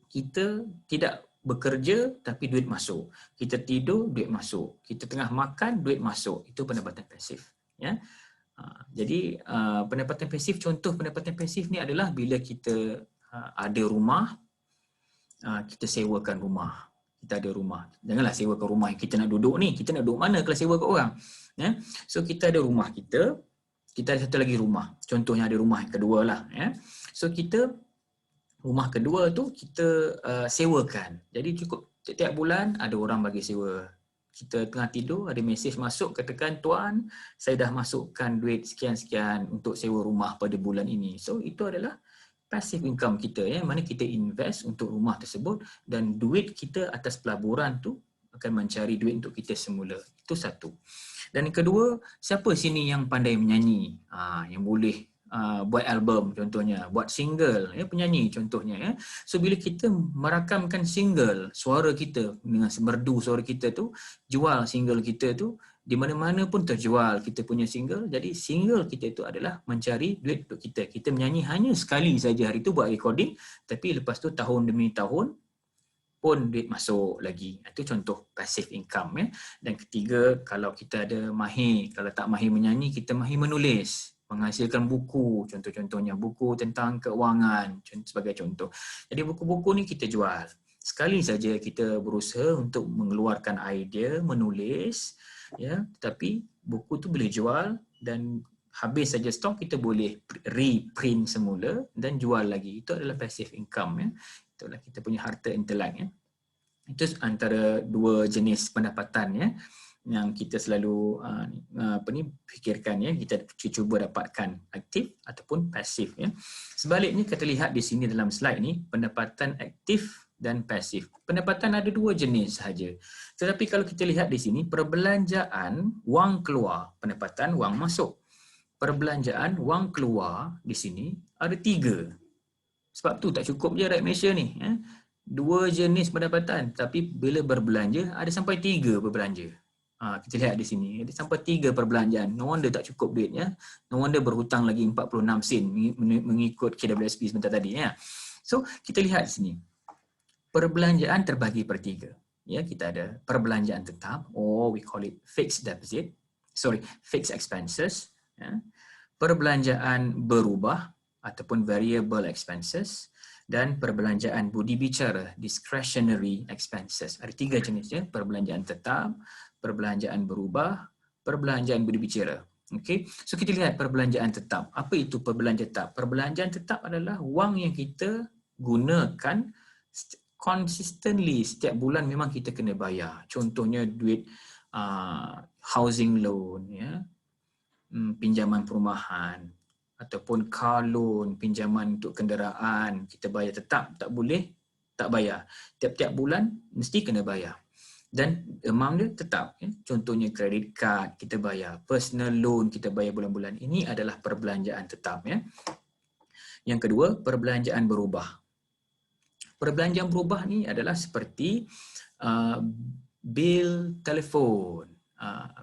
kita tidak bekerja tapi duit masuk. Kita tidur, duit masuk. Kita tengah makan, duit masuk. Itu pendapatan pasif. Ya. Jadi pendapatan pasif, contoh pendapatan pasif ni adalah bila kita ada rumah, kita sewakan rumah. Kita ada rumah. Janganlah sewakan rumah yang kita nak duduk ni. Kita nak duduk mana kalau sewa kat orang. Ya. So kita ada rumah kita, kita ada satu lagi rumah. Contohnya ada rumah yang kedua lah. So kita rumah kedua tu kita sewakan. Jadi cukup setiap bulan ada orang bagi sewa. Kita tengah tidur ada mesej masuk katakan tuan saya dah masukkan duit sekian-sekian untuk sewa rumah pada bulan ini. So itu adalah passive income kita mana kita invest untuk rumah tersebut dan duit kita atas pelaburan tu akan mencari duit untuk kita semula. Itu satu. Dan yang kedua, siapa sini yang pandai menyanyi? Yang boleh buat album contohnya, buat single, penyanyi contohnya. So bila kita merakamkan single, suara kita dengan semerdu suara kita tu, jual single kita tu, di mana-mana pun terjual kita punya single. Jadi single kita itu adalah mencari duit untuk kita. Kita menyanyi hanya sekali saja hari itu buat recording, tapi lepas tu tahun demi tahun pun duit masuk lagi. Itu contoh passive income. Dan ketiga, kalau kita ada mahir, kalau tak mahir menyanyi, kita mahir menulis, menghasilkan buku, contoh-contohnya buku tentang keuangan sebagai contoh. Jadi buku-buku ni kita jual. Sekali saja kita berusaha untuk mengeluarkan idea, menulis, tetapi buku tu boleh jual dan habis saja stok kita boleh reprint semula dan jual lagi. Itu adalah passive income. Itulah kita punya harta intelek. Itu antara dua jenis pendapatan yang kita selalu fikirkan kita cuba dapatkan aktif ataupun pasif. Sebaliknya kita lihat di sini dalam slide ni pendapatan aktif dan pasif. Pendapatan ada dua jenis sahaja. Tetapi kalau kita lihat di sini perbelanjaan wang keluar, pendapatan wang masuk. Perbelanjaan wang keluar di sini ada 3. Sebab tu tak cukup je rakyat Malaysia ni. Dua jenis pendapatan, tapi bila berbelanja ada sampai 3 berbelanja. Kita lihat di sini, ada sampai 3 perbelanjaan. No wonder tak cukup duitnya. No wonder berhutang lagi 46 sen mengikut KWSP sebentar tadi. So kita lihat di sini. Perbelanjaan terbagi per 3. Kita ada perbelanjaan tetap, or we call it fixed expenses. Perbelanjaan berubah ataupun variable expenses dan perbelanjaan budi bicara, discretionary expenses. Ada 3 jenis perbelanjaan tetap, perbelanjaan berubah, perbelanjaan budi bicara. Okay. So kita lihat perbelanjaan tetap. Apa itu perbelanjaan tetap? Perbelanjaan tetap adalah wang yang kita gunakan consistently setiap bulan memang kita kena bayar. Contohnya duit housing loan, pinjaman perumahan, ataupun car loan, pinjaman untuk kenderaan, kita bayar tetap, tak boleh tak bayar. Tiap-tiap bulan mesti kena bayar. Dan amount dia tetap. Contohnya credit card kita bayar, personal loan kita bayar bulan-bulan. Ini adalah perbelanjaan tetap. Yang kedua, perbelanjaan berubah. Perbelanjaan berubah ni adalah seperti bil telefon,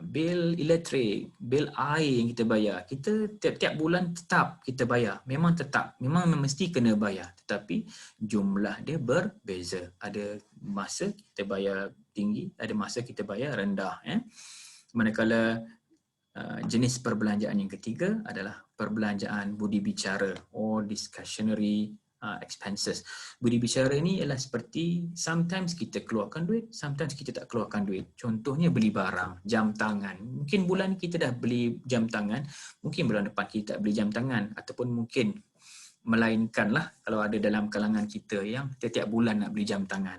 bil elektrik, bil air yang kita bayar. Kita tiap-tiap bulan tetap kita bayar. Memang tetap, memang mesti kena bayar. Tetapi jumlah dia berbeza. Ada masa kita bayar tinggi, ada masa kita bayar rendah. Manakala jenis perbelanjaan yang ketiga adalah perbelanjaan budi bicara or discretionary expenses. Budi bicara ni ialah seperti sometimes kita keluarkan duit, sometimes kita tak keluarkan duit. Contohnya beli barang, jam tangan. Mungkin bulan kita dah beli jam tangan, mungkin bulan depan kita tak beli jam tangan, ataupun mungkin melainkanlah kalau ada dalam kalangan kita yang setiap bulan nak beli jam tangan.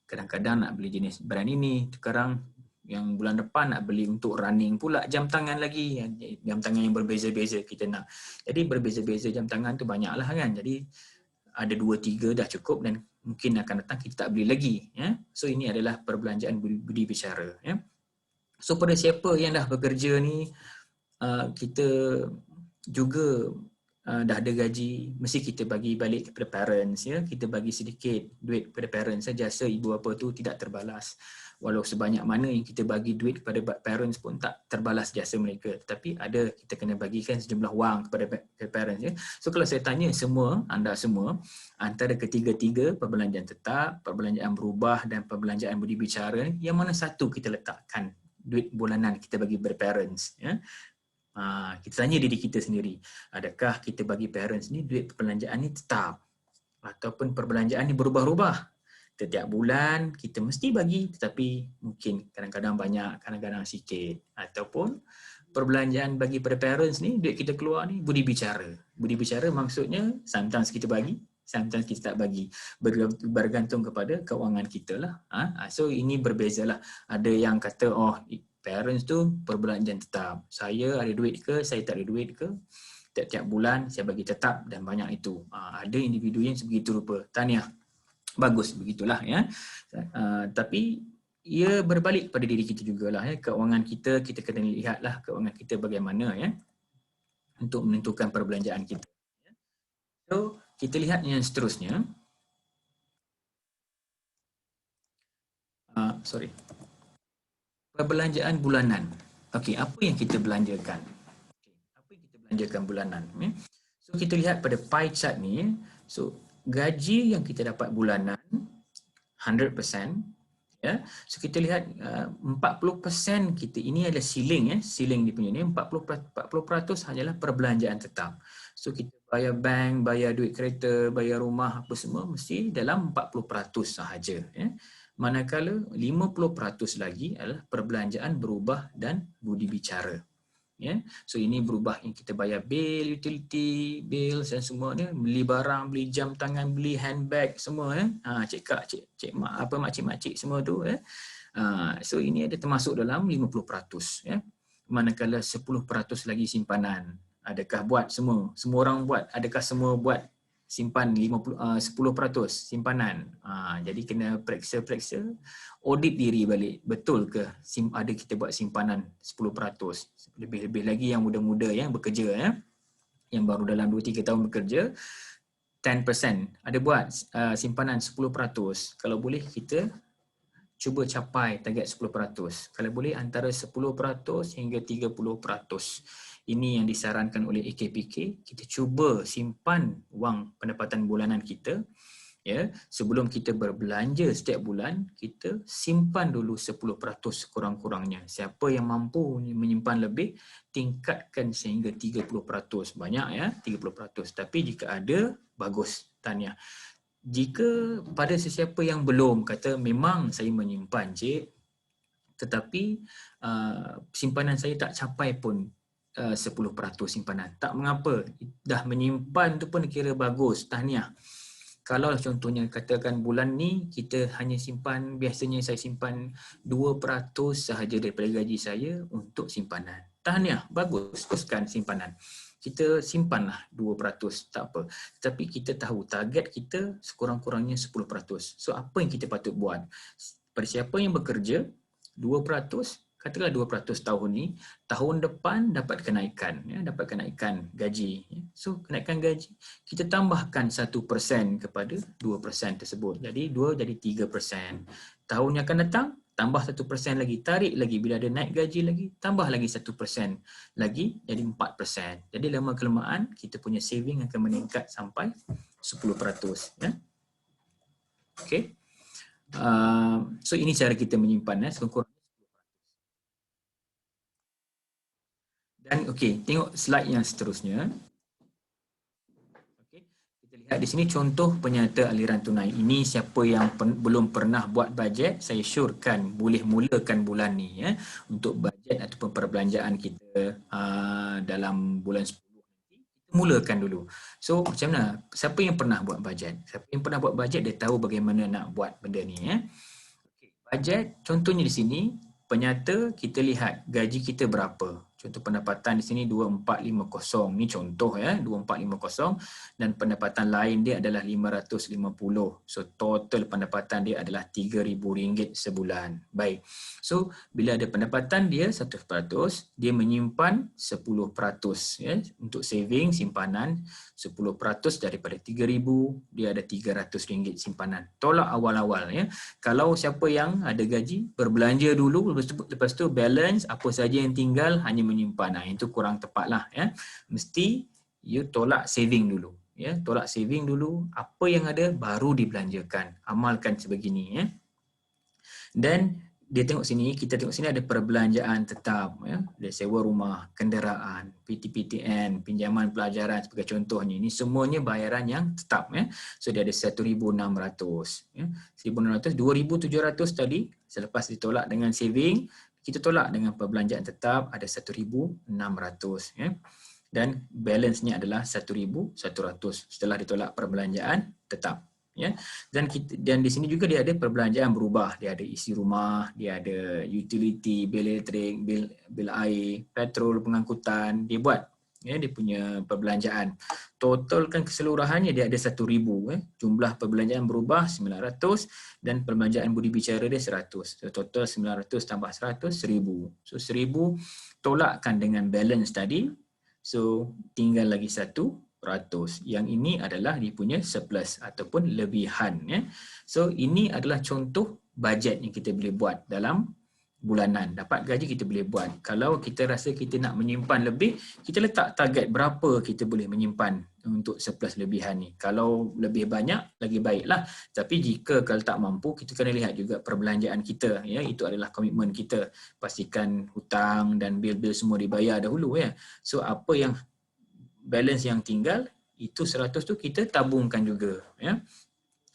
Kadang-kadang nak beli jenis brand ini, sekarang yang bulan depan nak beli untuk running pula jam tangan lagi, jam tangan yang berbeza-beza kita nak. Jadi berbeza-beza jam tangan tu banyaklah kan. Jadi ada 2-3 dah cukup dan mungkin akan datang kita tak beli lagi. So ini adalah perbelanjaan budi bicara. So pada siapa yang dah bekerja ni, kita juga dah ada gaji, mesti kita bagi balik kepada parents. Kita bagi sedikit duit kepada parents. Jasa ibu bapa tu tidak terbalas. Walau sebanyak mana yang kita bagi duit kepada parents pun tak terbalas jasa mereka. Tetapi ada, kita kena bagikan sejumlah wang kepada parents. So kalau saya tanya anda semua, antara ketiga-tiga, perbelanjaan tetap, perbelanjaan berubah dan perbelanjaan budi bicara, yang mana satu kita letakkan duit bulanan kita bagi kepada parents? Kita tanya diri kita sendiri, adakah kita bagi parents ni duit perbelanjaan ni tetap ataupun perbelanjaan ni berubah-ubah? Setiap bulan kita mesti bagi, tetapi mungkin kadang-kadang banyak, kadang-kadang sikit, ataupun perbelanjaan bagi pada parents ni, duit kita keluar ni budi bicara. Budi bicara maksudnya sometimes kita bagi, sometimes kita tak bagi. Bergantung kepada keuangan kita lah. So ini berbezalah. Ada yang kata, oh parents tu perbelanjaan tetap. Saya ada duit ke, saya tak ada duit ke, tiap-tiap bulan saya bagi tetap dan banyak itu. Ada individu yang sebegitu rupa. Tahniah. Bagus, begitulah ya. Tapi ia berbalik pada diri kita jugalah ya. Keuangan kita kena lihatlah keuangan kita bagaimana ya untuk menentukan perbelanjaan kita. So, kita lihat yang seterusnya. Perbelanjaan bulanan. Okey, apa yang kita belanjakan? Apa yang kita belanjakan bulanan? So, kita lihat pada pie chart ni. So, gaji yang kita dapat bulanan 100%. Ya. So kita lihat 40% kita ini adalah ceiling ya, ceiling dia punya ni 40% hanyalah perbelanjaan tetap. So kita bayar bank, bayar duit kereta, bayar rumah apa semua mesti dalam 40% sahaja ya. Manakala 50% lagi adalah perbelanjaan berubah dan budi bicara. Ya. So ini berubah yang kita bayar bil, utility, bills dan semua ni, beli barang, beli jam tangan, beli handbag semua ya. Cik kak, cik mak, apa makcik-makcik semua tu ya. So ini ada termasuk dalam 50% ya. Manakala 10% lagi simpanan. Adakah buat semua? Semua orang buat. Adakah semua buat simpan 10% simpanan? Jadi kena periksa-periksa, audit diri balik. Betul ke ada kita buat simpanan 10%? Lebih-lebih lagi yang muda-muda yang bekerja ya. Yang baru dalam 2-3 tahun bekerja, 10% ada buat simpanan 10%. Kalau boleh kita cuba capai target 10%. Kalau boleh antara 10% hingga 30%. Ini yang disarankan oleh AKPK. Kita cuba simpan wang pendapatan bulanan kita. Ya, sebelum kita berbelanja setiap bulan, kita simpan dulu 10% kurang-kurangnya. Siapa yang mampu menyimpan lebih, tingkatkan sehingga 30%. Banyak ya, 30%. Tapi jika ada, bagus. Tahniah. Jika pada sesiapa yang belum kata memang saya menyimpan cik, tetapi simpanan saya tak capai pun 10% simpanan. Tak mengapa, dah menyimpan tu pun kira bagus, tahniah. Kalau contohnya katakan bulan ni kita hanya simpan, biasanya saya simpan 2% sahaja daripada gaji saya untuk simpanan. Tahniah, bagus, teruskan simpanan. Kita simpanlah 2%, tak apa. Tapi kita tahu target kita sekurang-kurangnya 10%. So apa yang kita patut buat? Pada siapa yang bekerja, 2%, katakanlah 2% tahun ni, tahun depan dapat kenaikan, ya, dapat kenaikan gaji. So kenaikan gaji, kita tambahkan 1% kepada 2% tersebut. Jadi 2 jadi 3%. Tahun yang akan datang, tambah 1% lagi, tarik lagi, bila ada naik gaji lagi, tambah lagi 1% lagi, jadi 4%. Jadi lama-kelamaan kita punya saving akan meningkat sampai 10%. Ya? Okay. So ini cara kita menyimpan. Sekurang-kurangnya. Dan okey, tengok slide yang seterusnya. Okey, kita lihat di sini contoh penyata aliran tunai. Ini siapa yang belum pernah buat bajet, saya syorkan boleh mulakan bulan ni ya untuk bajet ataupun perbelanjaan kita dalam bulan 10 nanti. Kita mulakan dulu. So macam mana? Siapa yang pernah buat bajet? Siapa yang pernah buat bajet dia tahu bagaimana nak buat benda ni ya. Okey, bajet contohnya di sini penyata kita lihat gaji kita berapa. Contoh pendapatan di sini 2450. Ni contoh ya, 2450 dan pendapatan lain dia adalah 550. So total pendapatan dia adalah RM3,000 sebulan. Baik. So bila ada pendapatan dia 100%, dia menyimpan 10% ya untuk saving simpanan 10% daripada RM3,000, dia ada RM300 simpanan. Tolak awal-awal ya. Kalau siapa yang ada gaji berbelanja dulu, lepas tu balance apa saja yang tinggal hanya menyimpan. Itu kurang tepat lah ya. Mesti you tolak saving dulu ya, tolak saving dulu, apa yang ada baru dibelanjakan. Amalkan sebegini ya. Dan dia tengok sini, kita tengok sini ada perbelanjaan tetap ya, ada sewa rumah, kenderaan, PTPTN, pinjaman pelajaran sebagai contohnya. Ini semuanya bayaran yang tetap ya. So dia ada 1,600 ya. 1,600, 2,700 tadi selepas ditolak dengan saving, kita tolak dengan perbelanjaan tetap ada 1,600 ya. Dan balance-nya adalah 1,100 setelah ditolak perbelanjaan tetap ya. Dan di sini juga dia ada perbelanjaan berubah, dia ada isi rumah, dia ada utility, bil elektrik, bil air, petrol, pengangkutan, dia buat ya dia punya perbelanjaan. Totalkan keseluruhannya dia ada 1,000 jumlah perbelanjaan berubah 900 dan perbelanjaan budi bicara dia 100. So total 900 tambah 100 1,000. So 1,000 tolakkan dengan balance tadi. So tinggal lagi 100. Yang ini adalah dia punya surplus ataupun lebihan ya. So ini adalah contoh bajet yang kita boleh buat dalam bulanan. Dapat gaji kita boleh buat. Kalau kita rasa kita nak menyimpan lebih, kita letak target berapa kita boleh menyimpan untuk surplus lebihan ni. Kalau lebih banyak lagi baiklah. Tapi jika kalau tak mampu, kita kena lihat juga perbelanjaan kita ya. Itu adalah komitmen kita. Pastikan hutang dan bil-bil semua dibayar dahulu ya. So apa yang balance yang tinggal itu 100 tu kita tabungkan juga ya.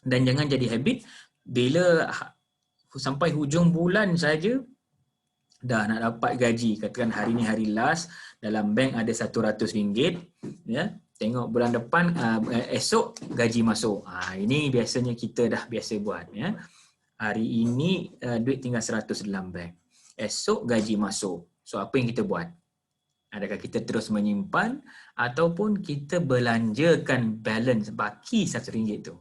Dan jangan jadi habit bila sampai hujung bulan saja dah nak dapat gaji, katakan hari ni hari last, dalam bank ada RM100 ya. Tengok bulan depan esok gaji masuk. Ini biasanya kita dah biasa buat ya. Hari ini duit tinggal 100 dalam bank. Esok gaji masuk. So apa yang kita buat? Adakah kita terus menyimpan ataupun kita belanjakan balance baki RM1 tu?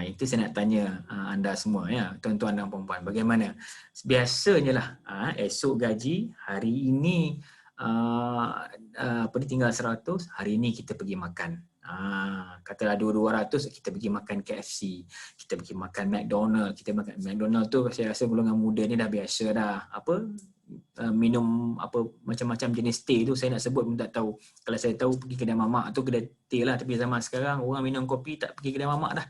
Itu saya nak tanya anda semua ya, tuan-tuan dan puan-puan. Bagaimana? Biasanya lah esok gaji, hari ini tinggal 100, hari ini kita pergi makan. Katalah 200 kita pergi makan KFC, kita pergi makan McDonald. Kita makan McDonald tu saya rasa golongan muda ni dah biasa dah. Minum macam-macam jenis teh tu saya nak sebut pun tak tahu. Kalau saya tahu pergi kedai mamak tu kedai teh lah, tapi zaman sekarang orang minum kopi tak pergi kedai mamak dah.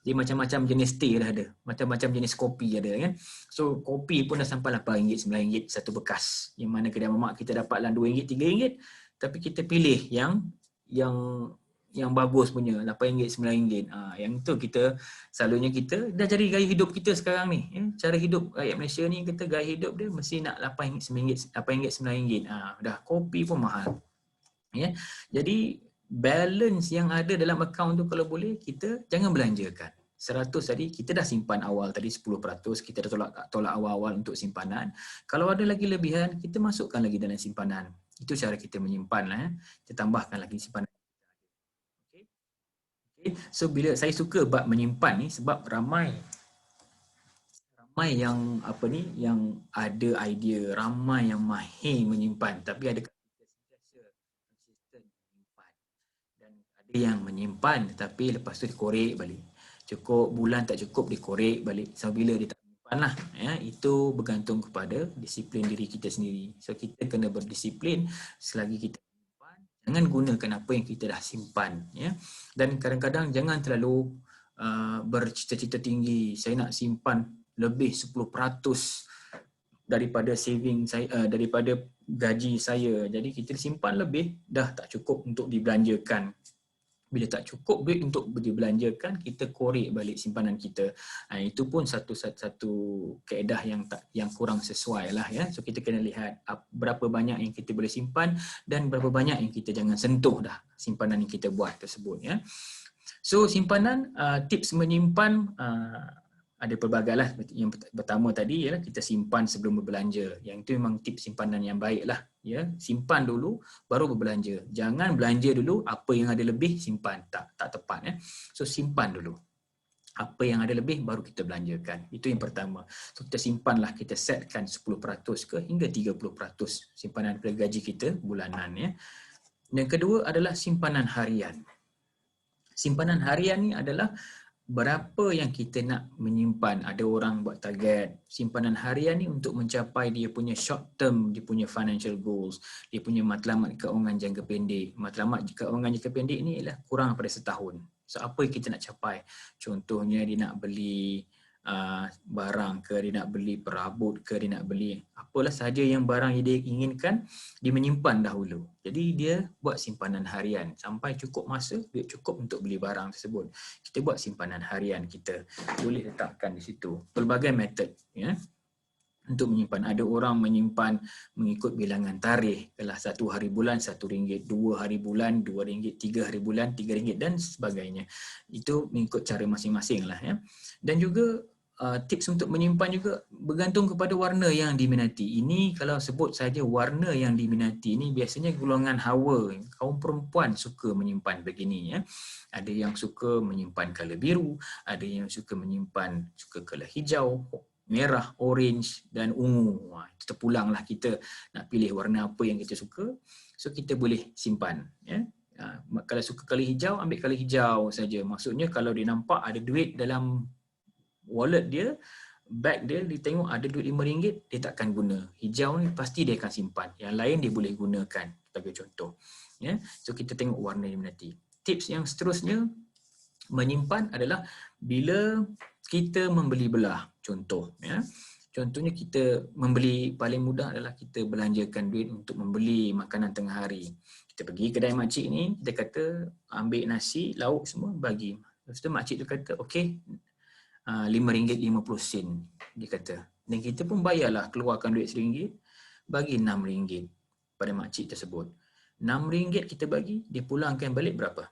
Jadi macam-macam jenis teh dah ada, macam-macam jenis kopi ada kan. So kopi pun dah sampai RM8, RM9 satu bekas. Yang mana kedai mamak kita dapat lah RM2, RM3, tapi kita pilih yang bagus punya RM8, RM9. Yang tu kita selalunya kita dah jadi gaya hidup kita sekarang ni. Cara hidup rakyat Malaysia ni, kita gaya hidup dia mesti nak RM8, RM9. Dah kopi pun mahal. Ya. Jadi balance yang ada dalam akaun tu kalau boleh kita jangan belanjakan. 100 tadi kita dah simpan awal tadi 10%, kita dah tolak awal-awal untuk simpanan. Kalau ada lagi lebihan, kita masukkan lagi dalam simpanan. Itu cara kita menyimpan lah ya. Kita tambahkan lagi simpanan. Okay. So bila saya suka bab menyimpan ni sebab ramai yang yang ada idea, ramai yang mahir menyimpan tapi ada yang menyimpan tetapi lepas tu dikorek balik. Cukup bulan tak cukup dikorek balik. So bila dia tak menyimpan lah ya, itu bergantung kepada disiplin diri kita sendiri. So kita kena berdisiplin selagi kita menyimpan. Jangan gunakan apa yang kita dah simpan ya. Dan kadang-kadang jangan terlalu bercita-cita tinggi. Saya nak simpan lebih 10% daripada saving saya, daripada gaji saya. Jadi kita simpan lebih dah tak cukup untuk dibelanjakan. Bila tak cukup duit untuk dibelanjakan, kita korek balik simpanan kita. Itu pun satu kaedah yang kurang sesuai lah ya. So kita kena lihat berapa banyak yang kita boleh simpan dan berapa banyak yang kita jangan sentuh dah simpanan yang kita buat tersebut ya. So simpanan, tips menyimpan ada pelbagai lah. Yang pertama tadi ialah kita simpan sebelum berbelanja. Yang itu memang tips simpanan yang baik lah. Ya, simpan dulu baru berbelanja. Jangan belanja dulu, apa yang ada lebih simpan. Tak tepat ya. So simpan dulu. Apa yang ada lebih baru kita belanjakan. Itu yang pertama. So kita simpanlah, kita setkan 10% ke hingga 30% simpanan daripada gaji kita bulanan ya. Yang kedua adalah simpanan harian. Simpanan harian ni adalah berapa yang kita nak menyimpan. Ada orang buat target simpanan harian ni untuk mencapai dia punya short term, dia punya financial goals, dia punya matlamat keuangan jangka pendek. Matlamat keuangan jangka pendek ni ialah kurang daripada setahun. So apa yang kita nak capai? Contohnya dia nak beli barang ke, dia nak beli perabot ke, dia nak beli apalah sahaja yang barang yang dia inginkan, dia menyimpan dahulu. Jadi dia buat simpanan harian sampai cukup masa, duit cukup untuk beli barang tersebut. Kita buat simpanan harian kita. Boleh letakkan di situ. Pelbagai metod ya. untuk menyimpan. Ada orang menyimpan mengikut bilangan tarikh. Kalau 1 hari bulan RM1, 2 hari bulan RM2, 3 hari bulan RM3 dan sebagainya. Itu mengikut cara masing-masing lah ya. Dan juga tips untuk menyimpan juga bergantung kepada warna yang diminati. Ini kalau sebut saja warna yang diminati ini biasanya golongan hawa. Kaum perempuan suka menyimpan begini ya. Ada yang suka menyimpan color biru, ada yang suka menyimpan color hijau, merah, orange dan ungu. Itu terpulanglah kita nak pilih warna apa yang kita suka. So kita boleh simpan. Ya. Kalau suka color hijau, ambil color hijau saja. Maksudnya kalau dia nampak ada duit dalam wallet dia, bag dia tengok ada duit RM5, dia takkan guna. Hijau ni pasti dia akan simpan. Yang lain dia boleh gunakan sebagai contoh. Ya. So kita tengok warna yang diminati. Tips yang seterusnya menyimpan adalah bila kita membeli belah, contoh ya. Contohnya kita membeli, paling mudah adalah kita belanjakan duit untuk membeli makanan tengah hari. Kita pergi kedai makcik ni, kita kata ambil nasi, lauk semua bagi. Lepas tu makcik tu kata okey, RM5.50 dia kata. Dan kita pun bayarlah, keluarkan duit RM1, bagi RM6 pada makcik tersebut. RM6 kita bagi, dia pulangkan balik berapa?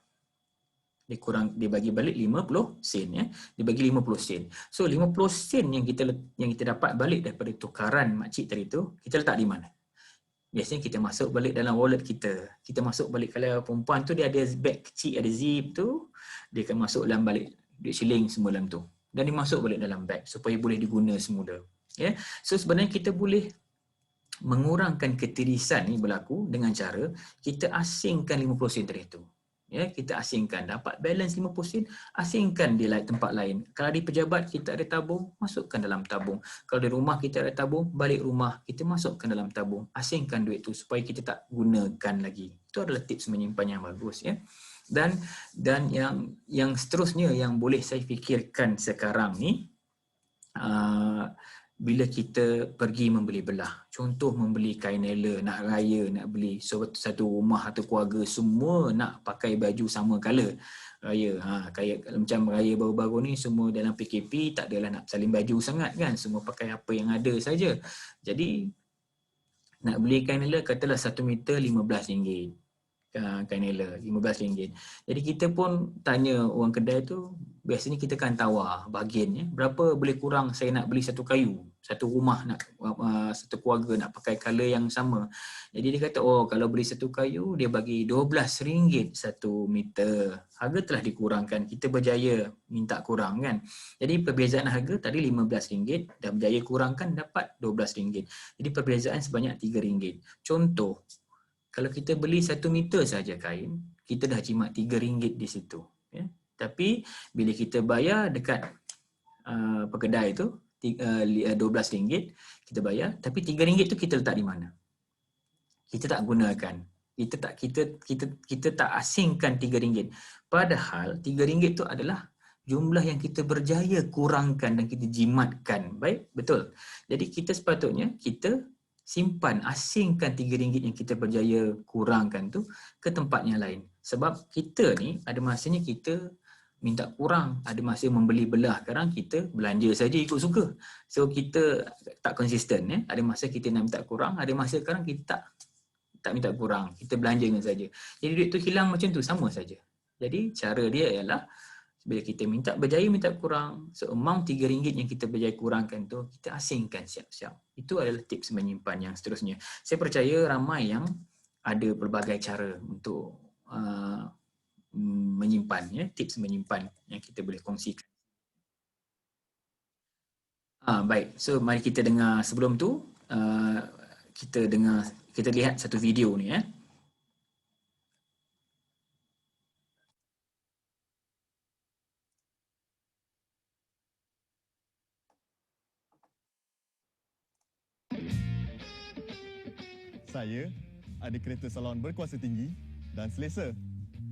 Dia bagi balik 50 sen ya. Dia bagi 50 sen. So 50 sen yang kita dapat balik daripada tukaran makcik tadi tu, kita letak di mana? Biasanya kita masuk balik dalam wallet kita. Kita masuk balik, kalau perempuan tu dia ada beg kecil, ada zip tu, dia akan masuk dalam balik duit shilling semua dalam tu. Dan dia masuk balik dalam beg supaya boleh diguna semula. Ya. So sebenarnya kita boleh mengurangkan ketirisan ni berlaku dengan cara kita asingkan 50 sen tadi tu. Ya, kita asingkan, dapat balance 50 sen, asingkan di tempat lain. Kalau di pejabat kita ada tabung, masukkan dalam tabung. Kalau di rumah kita ada tabung, balik rumah kita masukkan dalam tabung. Asingkan duit tu supaya kita tak gunakan lagi. Itu adalah tips menyimpan yang bagus ya. Dan yang seterusnya yang boleh saya fikirkan sekarang ni, bila kita pergi membeli belah, contoh membeli kain nela, nak raya, nak beli satu rumah atau keluarga semua nak pakai baju sama color raya. Kayak macam raya baru-baru ni semua dalam PKP tak adalah nak saling baju sangat kan, semua pakai apa yang ada saja. Jadi nak beli kain nela katalah 1 meter RM15. Kain nela RM15. Jadi kita pun tanya orang kedai tu, biasanya kita kan tawar bahagian ya, berapa boleh kurang saya nak beli satu kayu, satu rumah nak satu keluarga nak pakai color yang sama. Jadi dia kata kalau beli satu kayu dia bagi RM12 1 meter. Harga telah dikurangkan, kita berjaya minta kurang kan. Jadi perbezaan harga tadi RM15 dah berjaya kurangkan dapat RM12. Jadi perbezaan sebanyak RM3. Contoh, kalau kita beli 1 meter saja kain, kita dah jimat RM3 di situ. Ya. Tapi bila kita bayar dekat pekedai tu, RM12 kita bayar, tapi RM3 tu kita letak di mana? Kita tak gunakan. Kita tak asingkan RM3. Padahal RM3 tu adalah jumlah yang kita berjaya kurangkan dan kita jimatkan. Baik, betul. Jadi kita sepatutnya kita simpan, asingkan RM3 yang kita berjaya kurangkan tu ke tempat yang lain. Sebab kita ni ada masanya kita minta kurang, ada masa membeli belah, sekarang kita belanja saja ikut suka. So kita tak konsisten ya. Ada masa kita nak minta kurang, ada masa sekarang kita tak minta kurang, kita belanjakan saja. Jadi duit tu hilang macam tu, sama saja. Jadi cara dia ialah bila kita berjaya minta kurang, so amount RM3 yang kita berjaya kurangkan tu, kita asingkan siap-siap. Itu adalah tips menyimpan yang seterusnya. Saya percaya ramai yang ada pelbagai cara untuk menyimpan, ya, tips menyimpan yang kita boleh kongsikan. Baik, so mari kita dengar sebelum tu, kita lihat satu video ni ya. Saya ada kereta salon berkuasa tinggi dan selesa.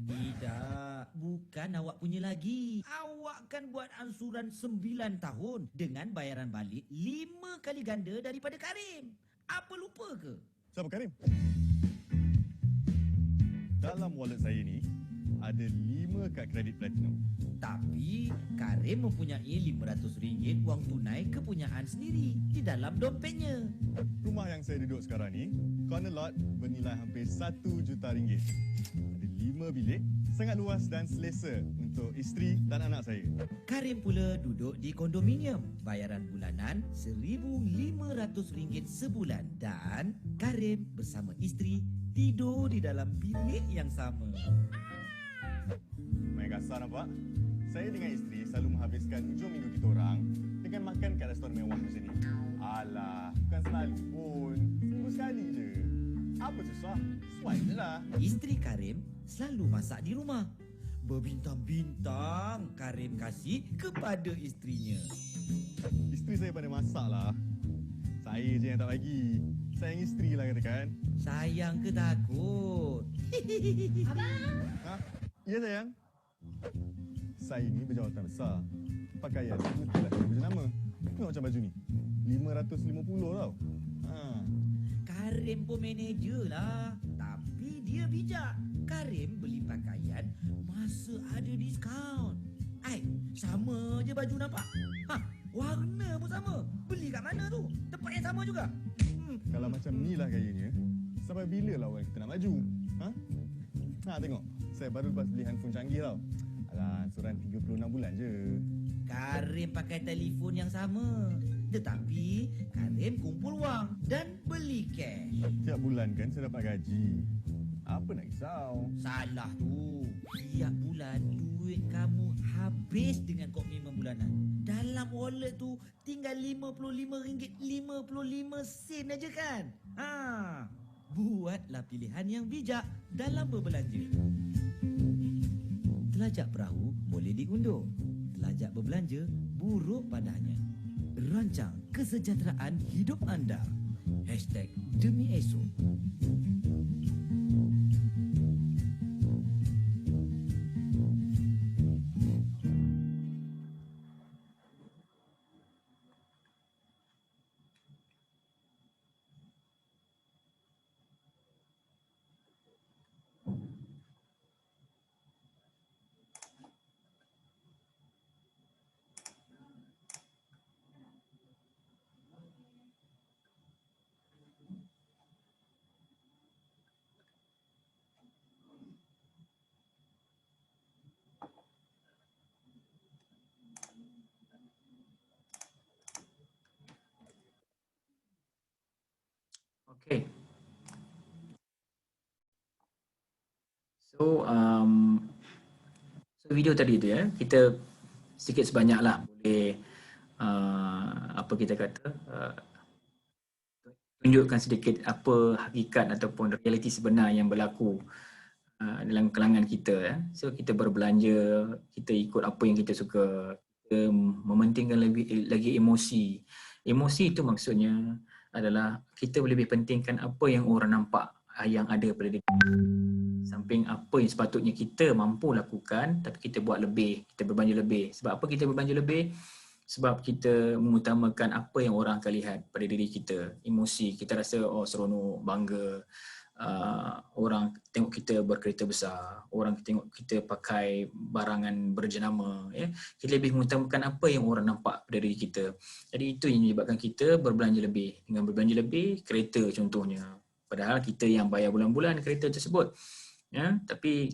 Tidak, bukan awak punya lagi. Awak kan buat ansuran 9 tahun dengan bayaran balik 5 kali ganda daripada Karim. Apa lupa ke? Siapa Karim? Dalam wallet saya ni, ada 5 kad kredit platinum. Tapi Karim mempunyai RM500 wang tunai kepunyaan sendiri di dalam dompetnya. Rumah yang saya duduk sekarang ni, corner lot bernilai hampir RM1 juta. Ada 5 bilik, sangat luas dan selesa untuk isteri dan anak saya. Karim pula duduk di kondominium. Bayaran bulanan RM1,500 sebulan dan Karim bersama isteri tidur di dalam bilik yang sama. Main kasar nampak? Saya dengan isteri selalu menghabiskan hujung minggu kita orang dengan makan kat restoran mewah macam ni. Alah, bukan selalu pun. Seminggu sekali je. Apa susah? Swipe je lah. Isteri Karim selalu masak di rumah. Berbintang-bintang Karim kasih kepada isterinya. Isteri saya pandai masak lah. Saya je yang tak bagi. Sayang isteri lah katakan. Sayang ke takut? Ha? Ya sayang? Saya ni berjawatan besar. Pakaian ni mestilah kena berjenama. Tengok macam baju ni. 550 tau. Ha. Karim pun manager lah. Tapi dia bijak. Karim beli pakaian masa ada diskaun. Sama je baju nampak. Warna pun sama. Beli kat mana tu? Tempat yang sama juga. Kalau macam ni lah gayanya, sampai bila lah orang kita nak maju? Tengok. Saya baru lepas beli handphone canggih tau. Alah, ansuran 36 bulan je. Karim pakai telefon yang sama. Tetapi Karim kumpul wang dan beli cash. Tiap bulan kan saya dapat gaji. Apa nak risau? Salah tu. Tiap bulan duit kamu habis dengan komitmen bulanan. Dalam wallet tu tinggal RM55.55 aja kan? Buatlah pilihan yang bijak dalam berbelanja. Telajak perahu boleh diundur. Telajak berbelanja buruk padanya. Rancang kesejahteraan hidup anda. #Demi Esok. Okay. So video tadi tu ya, kita sedikit sebanyak lah boleh apa kita kata tunjukkan sedikit apa hakikat ataupun realiti sebenar yang berlaku dalam kalangan kita ya. So kita berbelanja, kita ikut apa yang kita suka, kita mementingkan lagi emosi. Emosi itu maksudnya adalah kita lebih pentingkan apa yang orang nampak yang ada pada diri kita. Samping apa yang sepatutnya kita mampu lakukan, tapi kita buat lebih, kita berbelanja lebih. Sebab apa kita berbelanja lebih? Sebab kita mengutamakan apa yang orang akan lihat pada diri kita. Emosi, kita rasa seronok, bangga. Orang tengok kita berkereta besar, orang tengok kita pakai barangan berjenama ya. Kita lebih mengutamakan apa yang orang nampak pada diri kita. Jadi itu yang menyebabkan kita berbelanja lebih. Dengan berbelanja lebih, kereta contohnya, padahal kita yang bayar bulan-bulan kereta tersebut ya. Tapi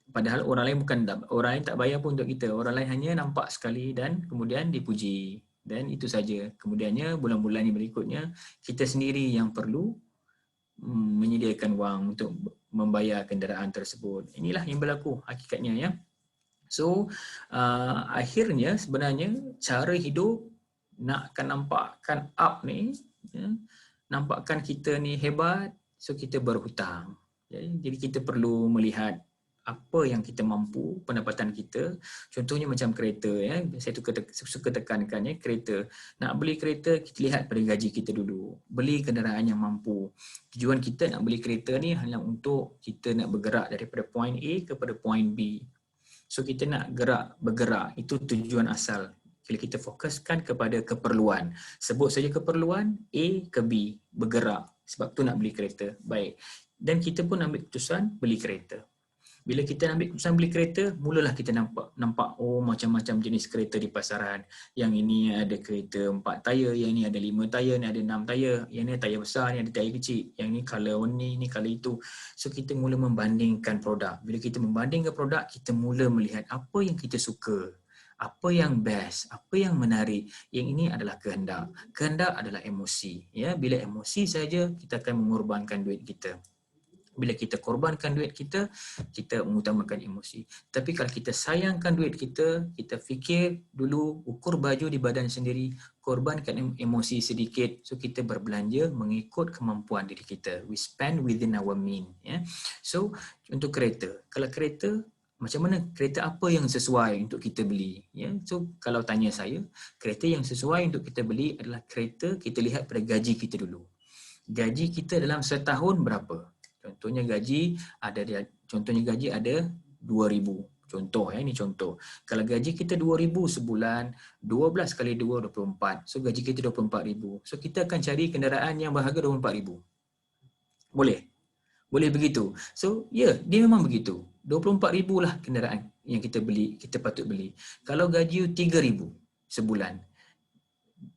padahal orang lain tak bayar pun untuk kita. Orang lain hanya nampak sekali dan kemudian dipuji, dan itu saja. Kemudiannya bulan-bulan yang berikutnya kita sendiri yang perlu menyediakan wang untuk membayar kenderaan tersebut. Inilah yang berlaku hakikatnya ya. So akhirnya sebenarnya cara hidup nakkan nampakkan up ni ya, nampakkan kita ni hebat, so kita berhutang. Jadi kita perlu melihat apa yang kita mampu, pendapatan kita. Contohnya macam kereta ya, saya suka tekankan ya, kereta. Nak beli kereta, kita lihat pada gaji kita dulu. Beli kenderaan yang mampu. Tujuan kita nak beli kereta ni hanya untuk kita nak bergerak daripada point A kepada point B. So kita nak bergerak, itu tujuan asal. Bila kita fokuskan kepada keperluan, sebut saja keperluan A ke B, bergerak. Sebab tu nak beli kereta. Baik. Dan kita pun ambil keputusan beli kereta. Bila kita ambil keputusan beli kereta, mulalah kita nampak oh macam-macam jenis kereta di pasaran. Yang ini ada kereta 4 tayar, yang ini ada 5 tayar, ni ada 6 tayar, yang ni tayar besar, ni ada tayar kecil, yang ni color ni color itu. So kita mula membandingkan produk. Bila kita membandingkan produk, kita mula melihat apa yang kita suka, apa yang best, apa yang menarik. Yang ini adalah kehendak. Kehendak adalah emosi. Ya, bila emosi saja kita akan mengorbankan duit kita. Bila kita korbankan duit kita, kita mengutamakan emosi. Tapi kalau kita sayangkan duit kita, kita fikir dulu, ukur baju di badan sendiri, korbankan emosi sedikit. So kita berbelanja mengikut kemampuan diri kita. We spend within our mean. Ya. So untuk kereta, kalau kereta, macam mana kereta apa yang sesuai untuk kita beli? Ya. So kalau tanya saya, kereta yang sesuai untuk kita beli adalah kereta kita lihat pada gaji kita dulu. Gaji kita dalam setahun berapa? Contohnya gaji ada 2,000. Contoh ini contoh. Kalau gaji kita 2,000 sebulan, 12 kali 2 24. So gaji kita 24,000. So kita akan cari kenderaan yang berharga 24,000. Boleh? Boleh begitu. So dia memang begitu. 24,000 lah kenderaan yang kita patut beli. Kalau gaji 3,000 sebulan,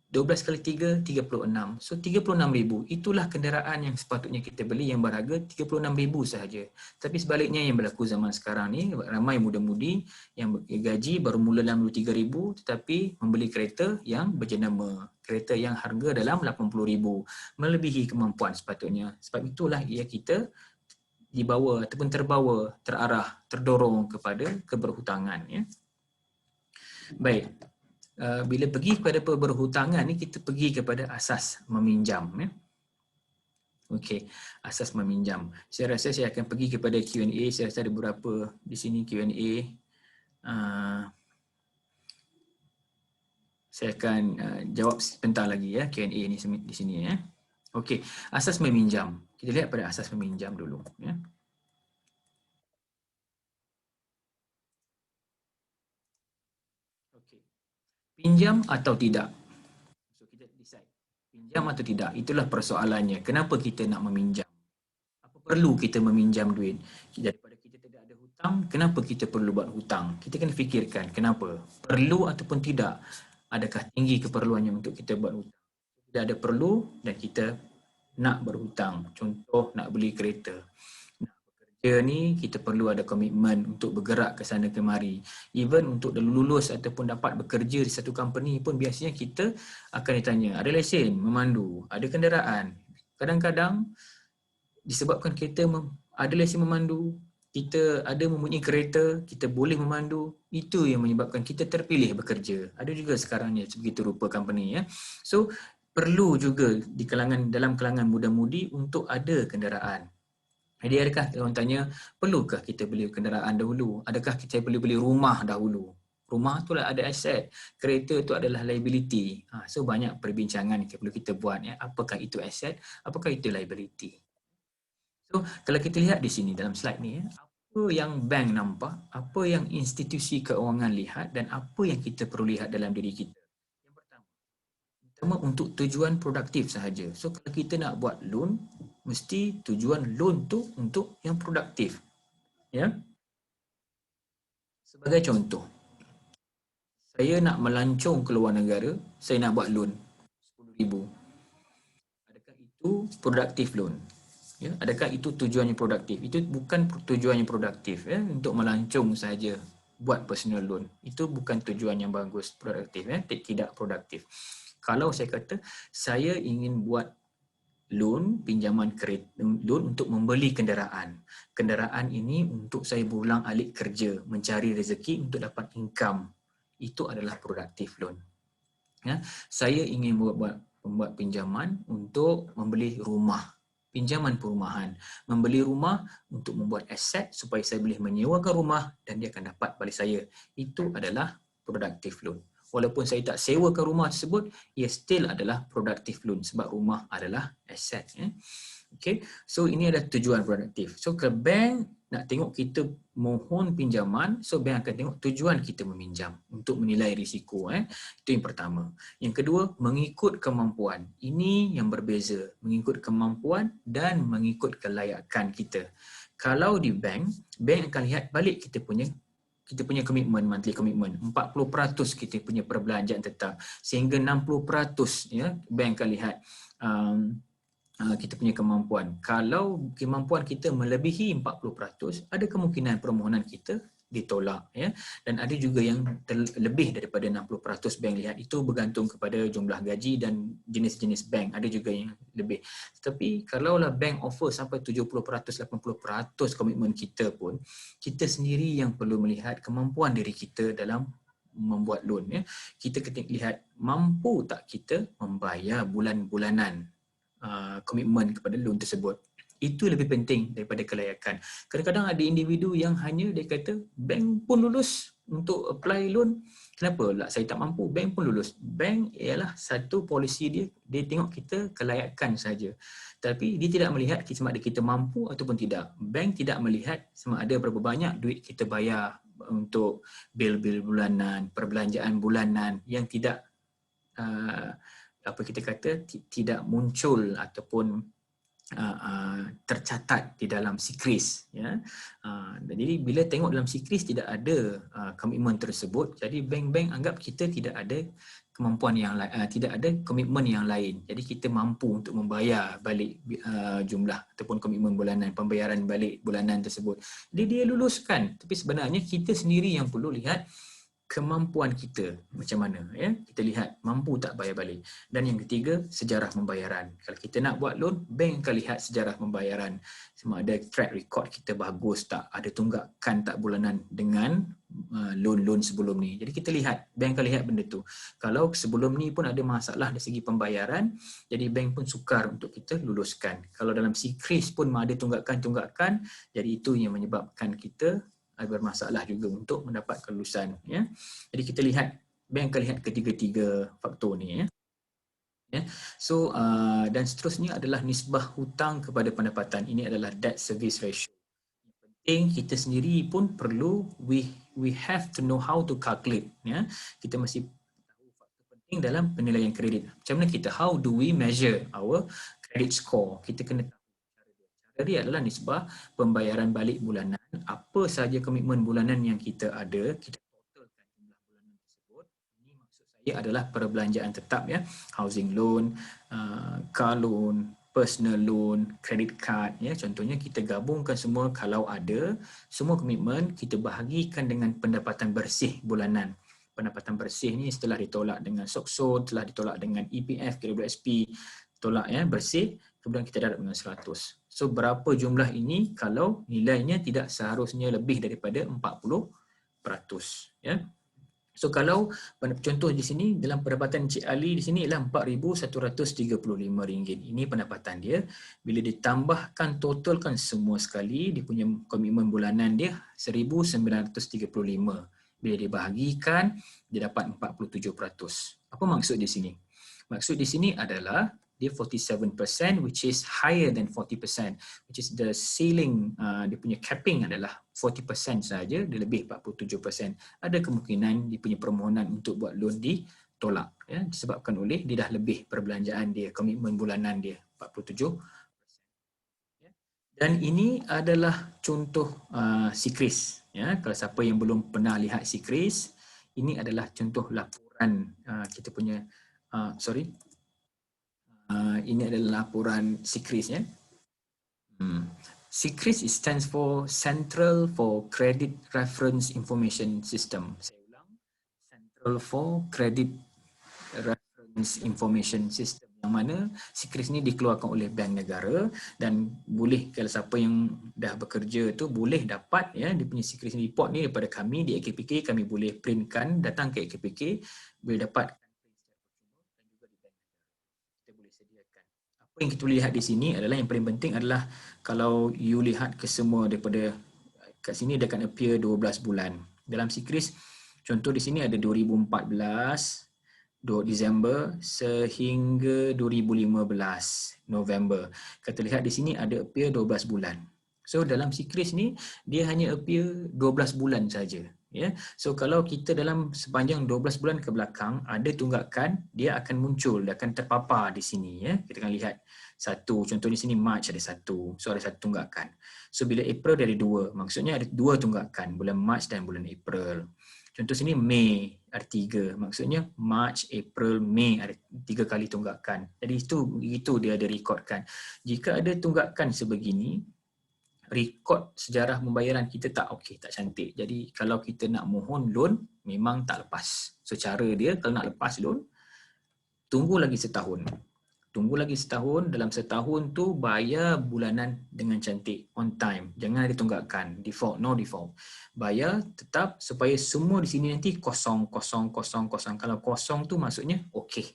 12 kali 3, 36. So 36,000, itulah kenderaan yang sepatutnya kita beli yang berharga 36,000 sahaja. Tapi sebaliknya yang berlaku zaman sekarang ni, ramai muda-mudi yang gaji baru mula dalam 23,000 tetapi membeli kereta yang berjenama. Kereta yang harga dalam 80,000. Melebihi kemampuan sepatutnya. Sebab itulah kita dibawa ataupun terarah, terdorong kepada keberhutangan. Ya. Baik. Bila pergi kepada berhutangan ni, kita pergi kepada asas meminjam. Ya. Okey, asas meminjam. Saya rasa saya akan pergi kepada Q&A. Saya rasa ada beberapa di sini Q&A. Saya akan jawab sebentar lagi ya Q&A ni di sini ya. Okey, asas meminjam. Kita lihat pada asas meminjam dulu ya. Okey. Pinjam atau tidak? So kita decide. Pinjam atau tidak? Itulah persoalannya. Kenapa kita nak meminjam? Apa perlu kita meminjam duit? Daripada kita tidak ada hutang, kenapa kita perlu buat hutang? Kita kena fikirkan kenapa? Perlu ataupun tidak? Adakah tinggi keperluannya untuk kita buat hutang? Tidak ada perlu dan kita nak berhutang. Contoh nak beli kereta. Nak bekerja ni kita perlu ada komitmen untuk bergerak ke sana kemari. Even untuk lulus ataupun dapat bekerja di satu company pun biasanya kita akan ditanya, ada lesen memandu, ada kenderaan. Kadang-kadang disebabkan kita ada lesen memandu, kita ada mempunyai kereta, kita boleh memandu, itu yang menyebabkan kita terpilih bekerja. Ada juga sekarang ni begitu rupa company ya. So perlu juga dalam kalangan muda-mudi untuk ada kenderaan. Jadi adakah orang tanya, perlukah kita beli kenderaan dahulu? Adakah kita boleh beli rumah dahulu? Rumah tu lah ada aset, kereta tu adalah liability. So banyak perbincangan yang perlu kita buat ya. Apakah itu aset? Apakah itu liability? So kalau kita lihat di sini dalam slide ni ya, apa yang bank nampak, apa yang institusi keuangan lihat dan apa yang kita perlu lihat dalam diri kita. Pertama untuk tujuan produktif sahaja. So kalau kita nak buat loan, mesti tujuan loan tu untuk yang produktif. Ya. Sebagai contoh, saya nak melancong ke luar negara, saya nak buat loan 10,000. Adakah itu produktif loan? Ya, adakah itu tujuannya produktif? Itu bukan tujuannya produktif ya, untuk melancong saja buat personal loan. Itu bukan tujuan yang bagus produktif ya, tidak produktif. Kalau saya kata saya ingin buat loan, pinjaman kredit, loan untuk membeli kenderaan. Kenderaan ini untuk saya berulang-alik kerja, mencari rezeki untuk dapat income. Itu adalah produktif loan. Ya, saya ingin membuat pinjaman untuk membeli rumah. Pinjaman perumahan. Membeli rumah untuk membuat aset supaya saya boleh menyewakan rumah dan dia akan dapat balik saya. Itu adalah produktif loan. Walaupun saya tak sewakan rumah tersebut, ia still adalah produktif loan sebab rumah adalah aset. Ya. Okay. So ini adalah tujuan produktif. So ke bank nak tengok kita mohon pinjaman, so bank akan tengok tujuan kita meminjam untuk menilai risiko. Itu yang pertama. Yang kedua, mengikut kemampuan. Ini yang berbeza. Mengikut kemampuan dan mengikut kelayakan kita. Kalau di bank akan lihat balik kita punya komitmen, monthly commitment. 40% kita punya perbelanjaan tetap, sehingga 60% ya, bank akan lihat kita punya kemampuan. Kalau kemampuan kita melebihi 40%, ada kemungkinan permohonan kita ditolak, ya. Dan ada juga yang lebih daripada 60% bank lihat. Itu bergantung kepada jumlah gaji dan jenis-jenis bank. Ada juga yang lebih. Tapi kalaulah bank offer sampai 70%, 80% komitmen kita pun, kita sendiri yang perlu melihat kemampuan diri kita dalam membuat loan, ya. Kita kena lihat mampu tak kita membayar bulan-bulanan komitmen kepada loan tersebut. Itu lebih penting daripada kelayakan. Kadang-kadang ada individu yang hanya dia kata bank pun lulus untuk apply loan. Kenapa lah saya tak mampu? Bank pun lulus. Bank ialah satu polisi dia tengok kita kelayakan saja. Tapi dia tidak melihat sama ada kita mampu ataupun tidak. Bank tidak melihat sama ada berapa banyak duit kita bayar untuk bil-bil bulanan, perbelanjaan bulanan yang tidak apa kita kata tidak muncul ataupun tercatat di dalam sikris, ya. Jadi bila tengok dalam sikris tidak ada komitmen tersebut, jadi bank-bank anggap kita tidak ada kemampuan yang lain, tidak ada komitmen yang lain. Jadi kita mampu untuk membayar balik jumlah ataupun komitmen bulanan, pembayaran balik bulanan tersebut. Jadi dia luluskan, tapi sebenarnya kita sendiri yang perlu lihat kemampuan kita macam mana, ya. Kita lihat mampu tak bayar balik. Dan yang ketiga, sejarah pembayaran. Kalau kita nak buat loan, bank akan lihat sejarah pembayaran. Sama ada track record kita bagus tak, ada tunggakan tak bulanan dengan loan-loan sebelum ni. Jadi kita lihat, bank akan lihat benda tu. Kalau sebelum ni pun ada masalah dari segi pembayaran, jadi bank pun sukar untuk kita luluskan. Kalau dalam sikris pun ada tunggakan-tunggakan, jadi itu yang menyebabkan kita bermasalah juga untuk mendapat kelulusan, ya. Jadi kita lihat, bank akan lihat ketiga-tiga faktor ni, ya. So dan seterusnya adalah nisbah hutang kepada pendapatan. Ini adalah debt service ratio. Yang penting kita sendiri pun perlu we have to know how to calculate, ya. Kita mesti tahu faktor penting dalam penilaian kredit. Macam mana kita, how do we measure our credit score? Kita kena tahu cara dia adalah nisbah pembayaran balik bulanan. Apa sahaja komitmen bulanan yang kita ada, kita totalkan jumlah bulanan tersebut. Ini maksud saya adalah perbelanjaan tetap, ya. Housing loan, car loan, personal loan, credit card, ya. Contohnya kita gabungkan semua kalau ada, semua komitmen kita bahagikan dengan pendapatan bersih bulanan. Pendapatan bersih ni setelah ditolak dengan SOCSO, setelah ditolak dengan EPF, KWSP, tolak, ya, bersih, kemudian kita dapat dengan 100. So berapa jumlah ini kalau nilainya tidak seharusnya lebih daripada 40%, ya. So kalau contoh di sini dalam pendapatan Encik Ali di sini ialah RM4,135. Ini pendapatan dia. Bila ditambahkan totalkan semua sekali, dia punya komitmen bulanan dia RM1,935. Bila dibahagikan, dia dapat 47%. Apa maksud di sini? Maksud di sini adalah dia 47%, which is higher than 40%, which is the ceiling, dia punya capping adalah 40% saja, dia lebih 47%. Ada kemungkinan dia punya permohonan untuk buat loan ditolak, ya, disebabkan oleh dia dah lebih perbelanjaan dia, komitmen bulanan dia 47%. Dan ini adalah contoh sikris, ya. Kalau siapa yang belum pernah lihat sikris, ini adalah contoh laporan kita punya ini adalah laporan sikris, ya. Sikris stands for Central for Credit Reference Information System. Saya ulang, Central for Credit Reference Information System, yang mana sikris ni dikeluarkan oleh bank negara dan boleh, kalau siapa yang dah bekerja tu boleh dapat, ya, dia punya sikris report ni daripada kami di AKPK. Kami boleh printkan, datang ke AKPK, boleh dapat. Apa yang kita boleh lihat di sini adalah, yang paling penting adalah kalau you lihat ke semua daripada kat sini, dia akan appear 12 bulan. Dalam sikris, contoh di sini ada 2014 Disember sehingga 2015 November. Kita lihat di sini ada appear 12 bulan. So dalam sikris ni dia hanya appear 12 bulan saja, ya. So kalau kita dalam sepanjang 12 bulan ke belakang ada tunggakan, dia akan muncul, dia akan terpapar di sini, ya. Kita akan lihat Satu, contoh di sini March ada satu, so ada satu tunggakan. So bila April dia ada dua, maksudnya ada dua tunggakan, bulan March dan bulan April. Contoh sini Mei ada tiga, maksudnya March, April, Mei ada tiga kali tunggakan. Jadi itu dia ada rekodkan. Jika ada tunggakan sebegini, rekod sejarah pembayaran kita tak okey, tak cantik. Jadi kalau kita nak mohon loan, memang tak lepas. So cara dia kalau nak lepas loan, tunggu lagi setahun. Tunggu lagi setahun, dalam setahun tu bayar bulanan dengan cantik, on time. Jangan ada tunggakan, default, no default. Bayar tetap supaya semua di sini nanti kosong, kosong, kosong, kosong. Kalau kosong tu maksudnya okey.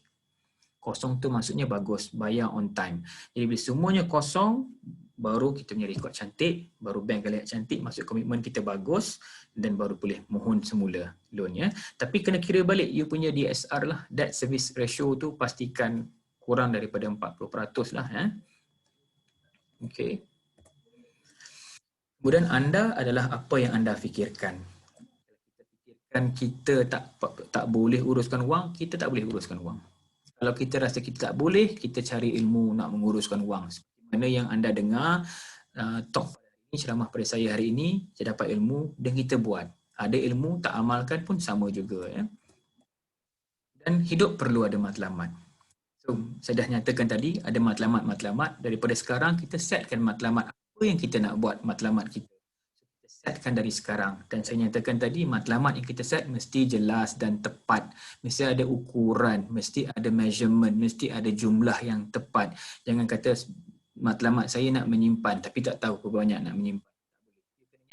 Kosong tu maksudnya bagus, bayar on time. Jadi bila semuanya kosong, baru kita punya rekod cantik, baru bank lihat cantik, maksud komitmen kita bagus dan baru boleh mohon semula loan ya. Tapi kena kira balik you punya DSR lah, debt service ratio tu pastikan kurang daripada 40% lah ya. Okey. Kemudian anda adalah apa yang anda fikirkan. Kita fikirkan kita tak boleh uruskan wang, kita tak boleh uruskan wang. Kalau kita rasa kita tak boleh, kita cari ilmu nak menguruskan wang. Seperti mana yang anda dengar talk pada hari ini, ceramah pada saya hari ini, saya dapat ilmu dan kita buat. Ada ilmu tak amalkan pun sama juga ya. Dan hidup perlu ada matlamat. So, saya dah nyatakan tadi ada matlamat-matlamat. Daripada sekarang kita setkan matlamat apa yang kita nak buat matlamat kita. Kita setkan dari sekarang. Dan saya nyatakan tadi matlamat yang kita set mesti jelas dan tepat. Mesti ada ukuran, mesti ada measurement, mesti ada jumlah yang tepat. Jangan kata matlamat saya nak menyimpan tapi tak tahu berapa banyak nak menyimpan.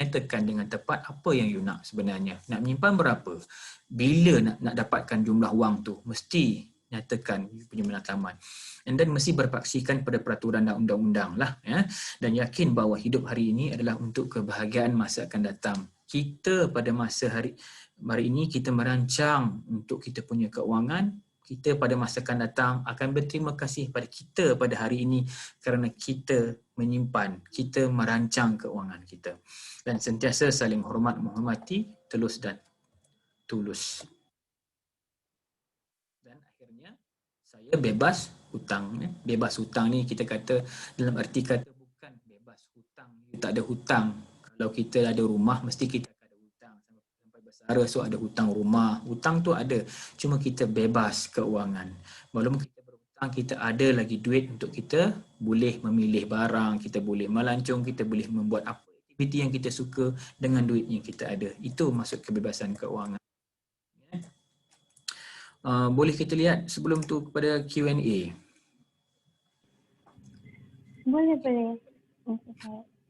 Nyatakan dengan tepat apa yang you nak sebenarnya. Nak menyimpan berapa? Bila nak dapatkan jumlah wang tu? Mesti nyatakan punya matlamat. And then mesti berpaksikan pada peraturan dan undang-undang lah ya. Dan yakin bahawa hidup hari ini adalah untuk kebahagiaan masa akan datang. Kita pada masa hari ini kita merancang untuk kita punya keuangan. Kita pada masa akan datang akan berterima kasih pada kita pada hari ini kerana kita menyimpan, kita merancang keuangan kita. Dan sentiasa saling hormat menghormati, telus dan tulus. Saya bebas hutang. Bebas hutang ni kita kata dalam arti kata bukan bebas hutang. Tak ada hutang. Kalau kita ada rumah mesti kita akan ada hutang. Sampai bersara so ada hutang rumah. Hutang tu ada. Cuma kita bebas keuangan. Walaupun kita berhutang, kita ada lagi duit untuk kita boleh memilih barang, kita boleh melancong, kita boleh membuat apa aktiviti yang kita suka dengan duit yang kita ada. Itu maksud kebebasan keuangan. Boleh kita lihat sebelum tu kepada Q&A. Boleh.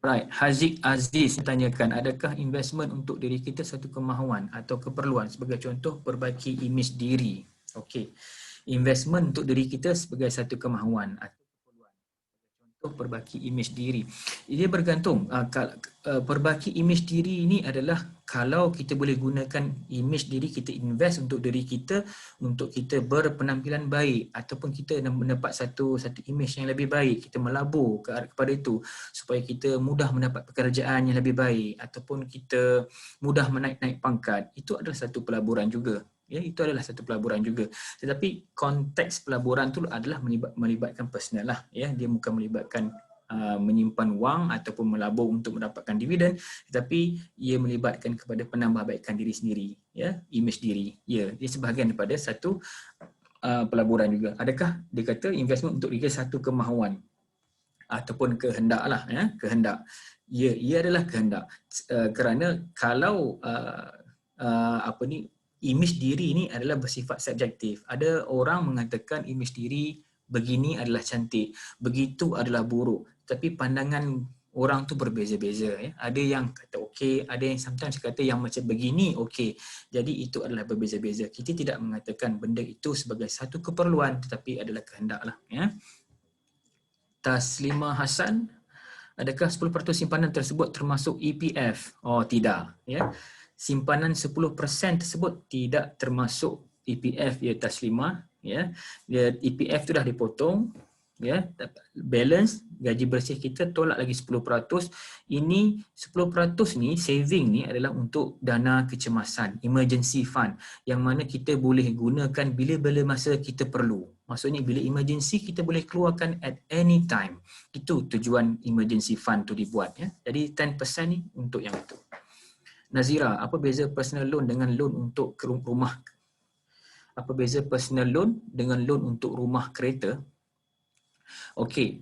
Right, Haziq Aziz tanyakan, adakah investment untuk diri kita satu kemahuan atau keperluan? Sebagai contoh, perbaiki imej diri. Okey. Investment untuk diri kita sebagai satu kemahuan atau keperluan. Contoh, perbaiki imej diri. Dia bergantung. Perbaiki imej diri ini adalah kalau kita boleh gunakan imej diri, kita invest untuk diri kita, untuk kita berpenampilan baik ataupun kita mendapat satu imej yang lebih baik, kita melabur kepada itu supaya kita mudah mendapat pekerjaan yang lebih baik ataupun kita mudah menaik pangkat, itu adalah satu pelaburan juga. Ya, itu adalah satu pelaburan juga. Tetapi konteks pelaburan itu adalah melibatkan personal lah. Ya, dia bukan melibatkan menyimpan wang ataupun melabur untuk mendapatkan dividen, tetapi ia melibatkan kepada penambahbaikan diri sendiri, ya, imej diri. Ya, dia sebahagian daripada satu pelaburan juga. Adakah dia kata investment untuk diri satu kemahuan ataupun kehendak lah, ya, kehendak. Ya, ia adalah kehendak. Kerana kalau imej diri ini adalah bersifat subjektif. Ada orang mengatakan imej diri begini adalah cantik, begitu adalah buruk. Tapi pandangan orang tu berbeza-beza. Ya. Ada yang kata okey, ada yang sometimes kata yang macam begini okey. Jadi itu adalah berbeza-beza. Kita tidak mengatakan benda itu sebagai satu keperluan tetapi adalah kehendak lah. Ya. Taslimah Hasan, adakah 10% simpanan tersebut termasuk EPF? Oh tidak. Ya. Simpanan 10% tersebut tidak termasuk EPF ya Taslimah. Ya, EPF tu dah dipotong. ya, balance gaji bersih kita tolak lagi 10%. Ini 10% ni saving ni adalah untuk dana kecemasan, emergency fund, yang mana kita boleh gunakan bila-bila masa kita perlu. Maksudnya bila emergency kita boleh keluarkan at any time. Itu tujuan emergency fund tu dibuat, ya. Jadi 10% ni untuk yang itu. Nazira, apa beza personal loan dengan loan untuk rumah? Apa beza personal loan dengan loan untuk rumah kereta? Okey,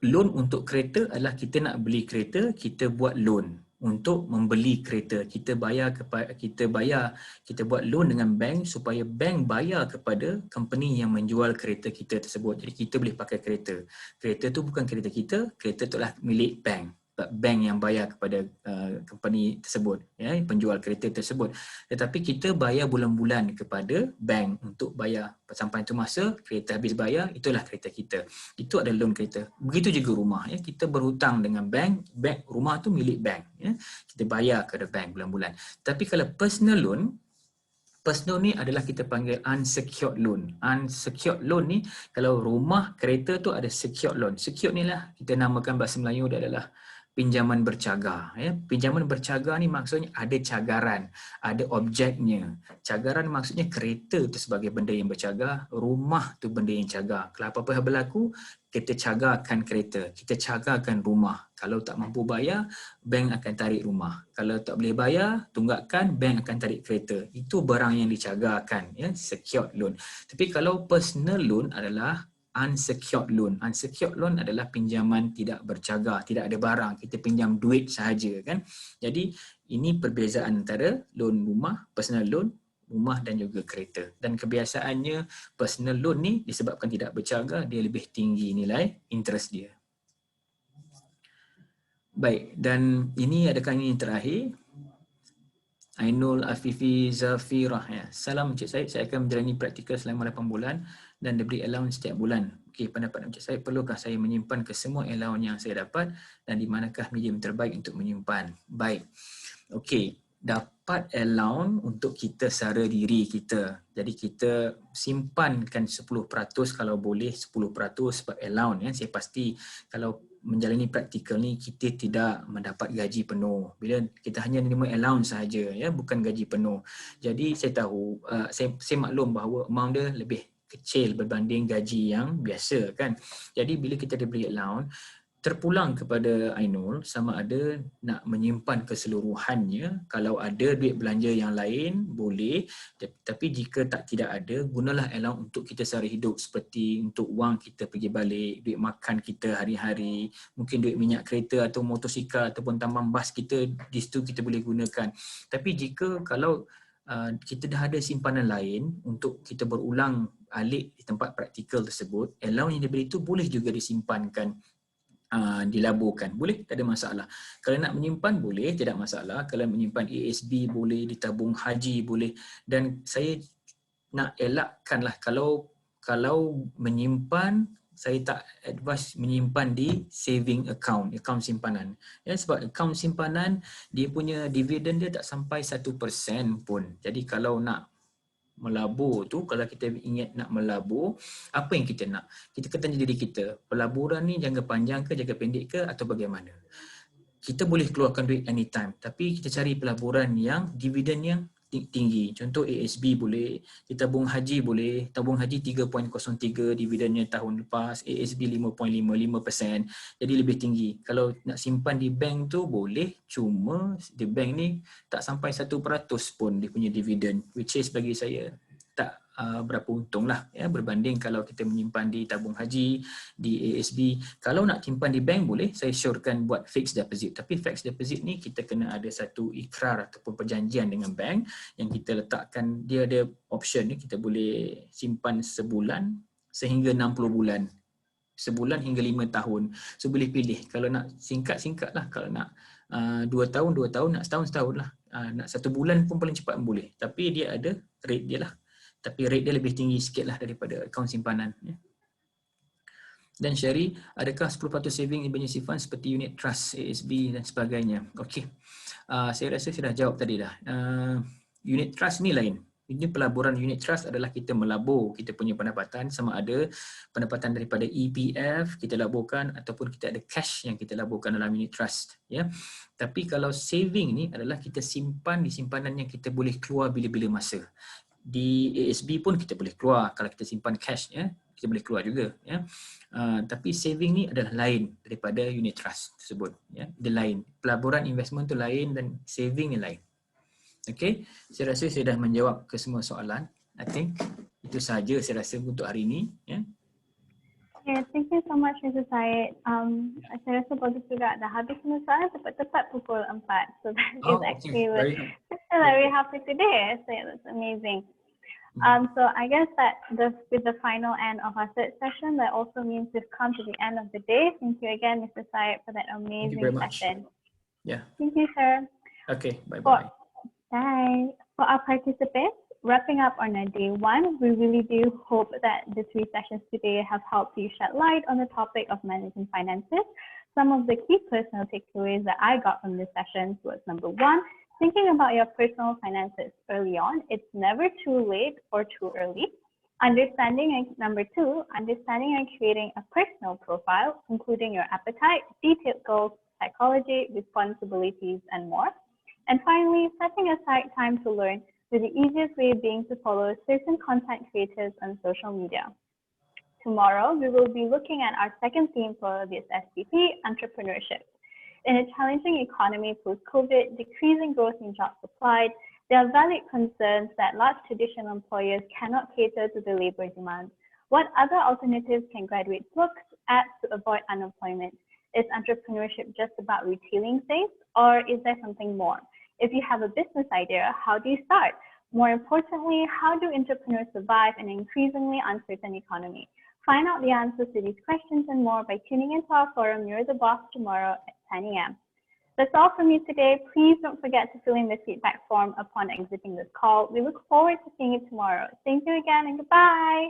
loan untuk kereta adalah kita nak beli kereta, kita buat loan untuk membeli kereta. Kita buat loan dengan bank supaya bank bayar kepada company yang menjual kereta kita tersebut. Jadi kita boleh pakai kereta. Kereta tu bukan kereta kita, kereta tu adalah milik bank. Bank yang bayar kepada company tersebut, ya, penjual kereta tersebut. Tetapi kita bayar bulan-bulan kepada bank untuk bayar sampai itu masa kereta habis bayar, itulah kereta kita. Itu adalah loan kereta. Begitu juga rumah, ya. Kita berhutang dengan bank, rumah tu milik bank, ya. Kita bayar kepada bank bulan-bulan. Tapi kalau personal loan ni adalah kita panggil unsecured loan. Unsecured loan ni, kalau rumah, kereta tu ada secured loan. Secured ni lah kita namakan bahasa Melayu dia adalah pinjaman bercagar, ya. Pinjaman bercagar ni maksudnya ada cagaran, ada objeknya. Cagaran maksudnya kereta tu sebagai benda yang bercagar, rumah tu benda yang cagar. Kalau apa-apa berlaku, kita cagarkan kereta, kita cagarkan rumah. Kalau tak mampu bayar, bank akan tarik rumah. Kalau tak boleh bayar, tunggakan, bank akan tarik kereta. Itu barang yang dicagarkan, ya, secured loan. Tapi kalau personal loan adalah unsecured loan. Unsecured loan adalah pinjaman tidak bercagar, tidak ada barang, kita pinjam duit sahaja, kan. Jadi ini perbezaan antara loan rumah, personal loan, rumah dan juga kereta. Dan kebiasaannya personal loan ni disebabkan tidak bercagar, dia lebih tinggi nilai interest dia. Baik, dan ini adakah ini yang terakhir? Ainul Afifi Zafirah, ya. Salam Encik Syed, saya akan menjalani praktikal selama 8 bulan dan diberi allowance setiap bulan. Okey, pendapat Encik Syed, perlukah saya menyimpan ke semua allowance yang saya dapat dan di manakah medium terbaik untuk menyimpan? Baik. Okey, dapat allowance untuk kita sara diri kita. Jadi kita simpankan 10% kalau boleh, 10% sebab allowance, ya. Saya pasti kalau menjalani praktikal ni kita tidak mendapat gaji penuh. Bila kita hanya menerima allowance sahaja, ya, bukan gaji penuh. Jadi saya tahu, saya maklum bahawa amount dia lebih kecil berbanding gaji yang biasa, kan. Jadi bila kita diberi allowance, terpulang kepada Ainul sama ada nak menyimpan keseluruhannya. Kalau ada duit belanja yang lain boleh, tapi jika tidak ada, gunalah allowance untuk kita sehari hidup, seperti untuk wang kita pergi balik, duit makan kita hari-hari, mungkin duit minyak kereta atau motosikal ataupun tambang bas kita, di situ kita boleh gunakan. Tapi jika kalau kita dah ada simpanan lain untuk kita berulang alik di tempat praktikal tersebut, allowance yang diberi itu boleh juga disimpankan, dilaburkan, boleh, tak ada masalah. Kalau nak menyimpan boleh, tidak masalah. Kalau menyimpan ASB boleh, ditabung haji boleh. Dan saya nak elakkanlah kalau menyimpan, saya tak advise menyimpan di saving account simpanan. Ya, sebab account simpanan dia punya dividen dia tak sampai 1% pun. Jadi kalau nak melabur tu, kalau kita ingat nak melabur, apa yang kita nak? Kita tanya diri kita, pelaburan ni jangka panjang ke, jangka pendek ke, atau bagaimana? Kita boleh keluarkan duit anytime, tapi kita cari pelaburan yang dividen yang tinggi. Contoh ASB boleh, ditabung haji boleh, tabung haji 3.03 dividennya tahun lepas, ASB 5.55%, jadi lebih tinggi. Kalau nak simpan di bank tu boleh, cuma di bank ni tak sampai 1% pun dia punya dividen, which is bagi saya tak berapa untung lah, ya, berbanding kalau kita menyimpan di tabung haji, di ASB. Kalau nak simpan di bank boleh, saya syorkan buat fixed deposit. Tapi fixed deposit ni kita kena ada satu ikrar ataupun perjanjian dengan bank yang kita letakkan, dia ada option ni, kita boleh simpan sebulan sehingga 60 bulan. Sebulan hingga 5 tahun. So boleh pilih, kalau nak singkat-singkat lah, kalau nak 2 tahun, nak setahun lah. Nak 1 bulan pun paling cepat boleh. Tapi dia ada rate dia lah. Tapi rate dia lebih tinggi sikit lah daripada akaun simpanan. Ya. Dan Syari, adakah 10% saving emergency fund seperti unit trust, ASB dan sebagainya? Okey, saya rasa sudah jawab tadi dah. Unit trust ni lain. Ini pelaburan unit trust adalah kita melabur kita punya pendapatan, sama ada pendapatan daripada EPF kita laburkan ataupun kita ada cash yang kita laburkan dalam unit trust, ya. Tapi kalau saving ni adalah kita simpan di simpanan yang kita boleh keluar bila-bila masa. Di ASB pun kita boleh keluar kalau kita simpan cash, ya, kita boleh keluar juga, ya. Tapi saving ni adalah lain daripada unit trust tersebut, ya. Dia lain. Pelaburan investment tu lain dan saving ni lain. Okay, saya rasa saya dah menjawab ke semua soalan. I think itu sahaja saya rasa untuk hari ini. Ya. Yeah, thank you so much, Mr. Syed. Saya rasa bagus juga dah habis semua soalan tepat-tepat pukul 4. So that is actually very happy today. So yeah, that's amazing. So I guess that with the final end of our third session, that also means we've come to the end of the day. Thank you again, Mr. Syed, for that amazing session. Yeah. Thank you, sir. Okay, bye-bye. Bye. For our participants, wrapping up on our day 1, we really do hope that the 3 sessions today have helped you shed light on the topic of managing finances. Some of the key personal takeaways that I got from this session was number 1, thinking about your personal finances early on. It's never too late or too early. Number 2, understanding and creating a personal profile, including your appetite, detailed goals, psychology, responsibilities, and more. And finally, setting aside time to learn, with the easiest way being to follow certain content creators on social media. Tomorrow, we will be looking at our second theme for this SPP, entrepreneurship. In a challenging economy post-COVID, decreasing growth in job supply, there are valid concerns that large traditional employers cannot cater to the labor demand. What other alternatives can graduates look at to avoid unemployment? Is entrepreneurship just about retailing things, or is there something more? If you have a business idea, how do you start? More importantly, how do entrepreneurs survive in an increasingly uncertain economy? Find out the answers to these questions and more by tuning into our forum, You're the Boss, tomorrow at 10 a.m. That's all from me today. Please don't forget to fill in the feedback form upon exiting this call. We look forward to seeing you tomorrow. Thank you again and goodbye.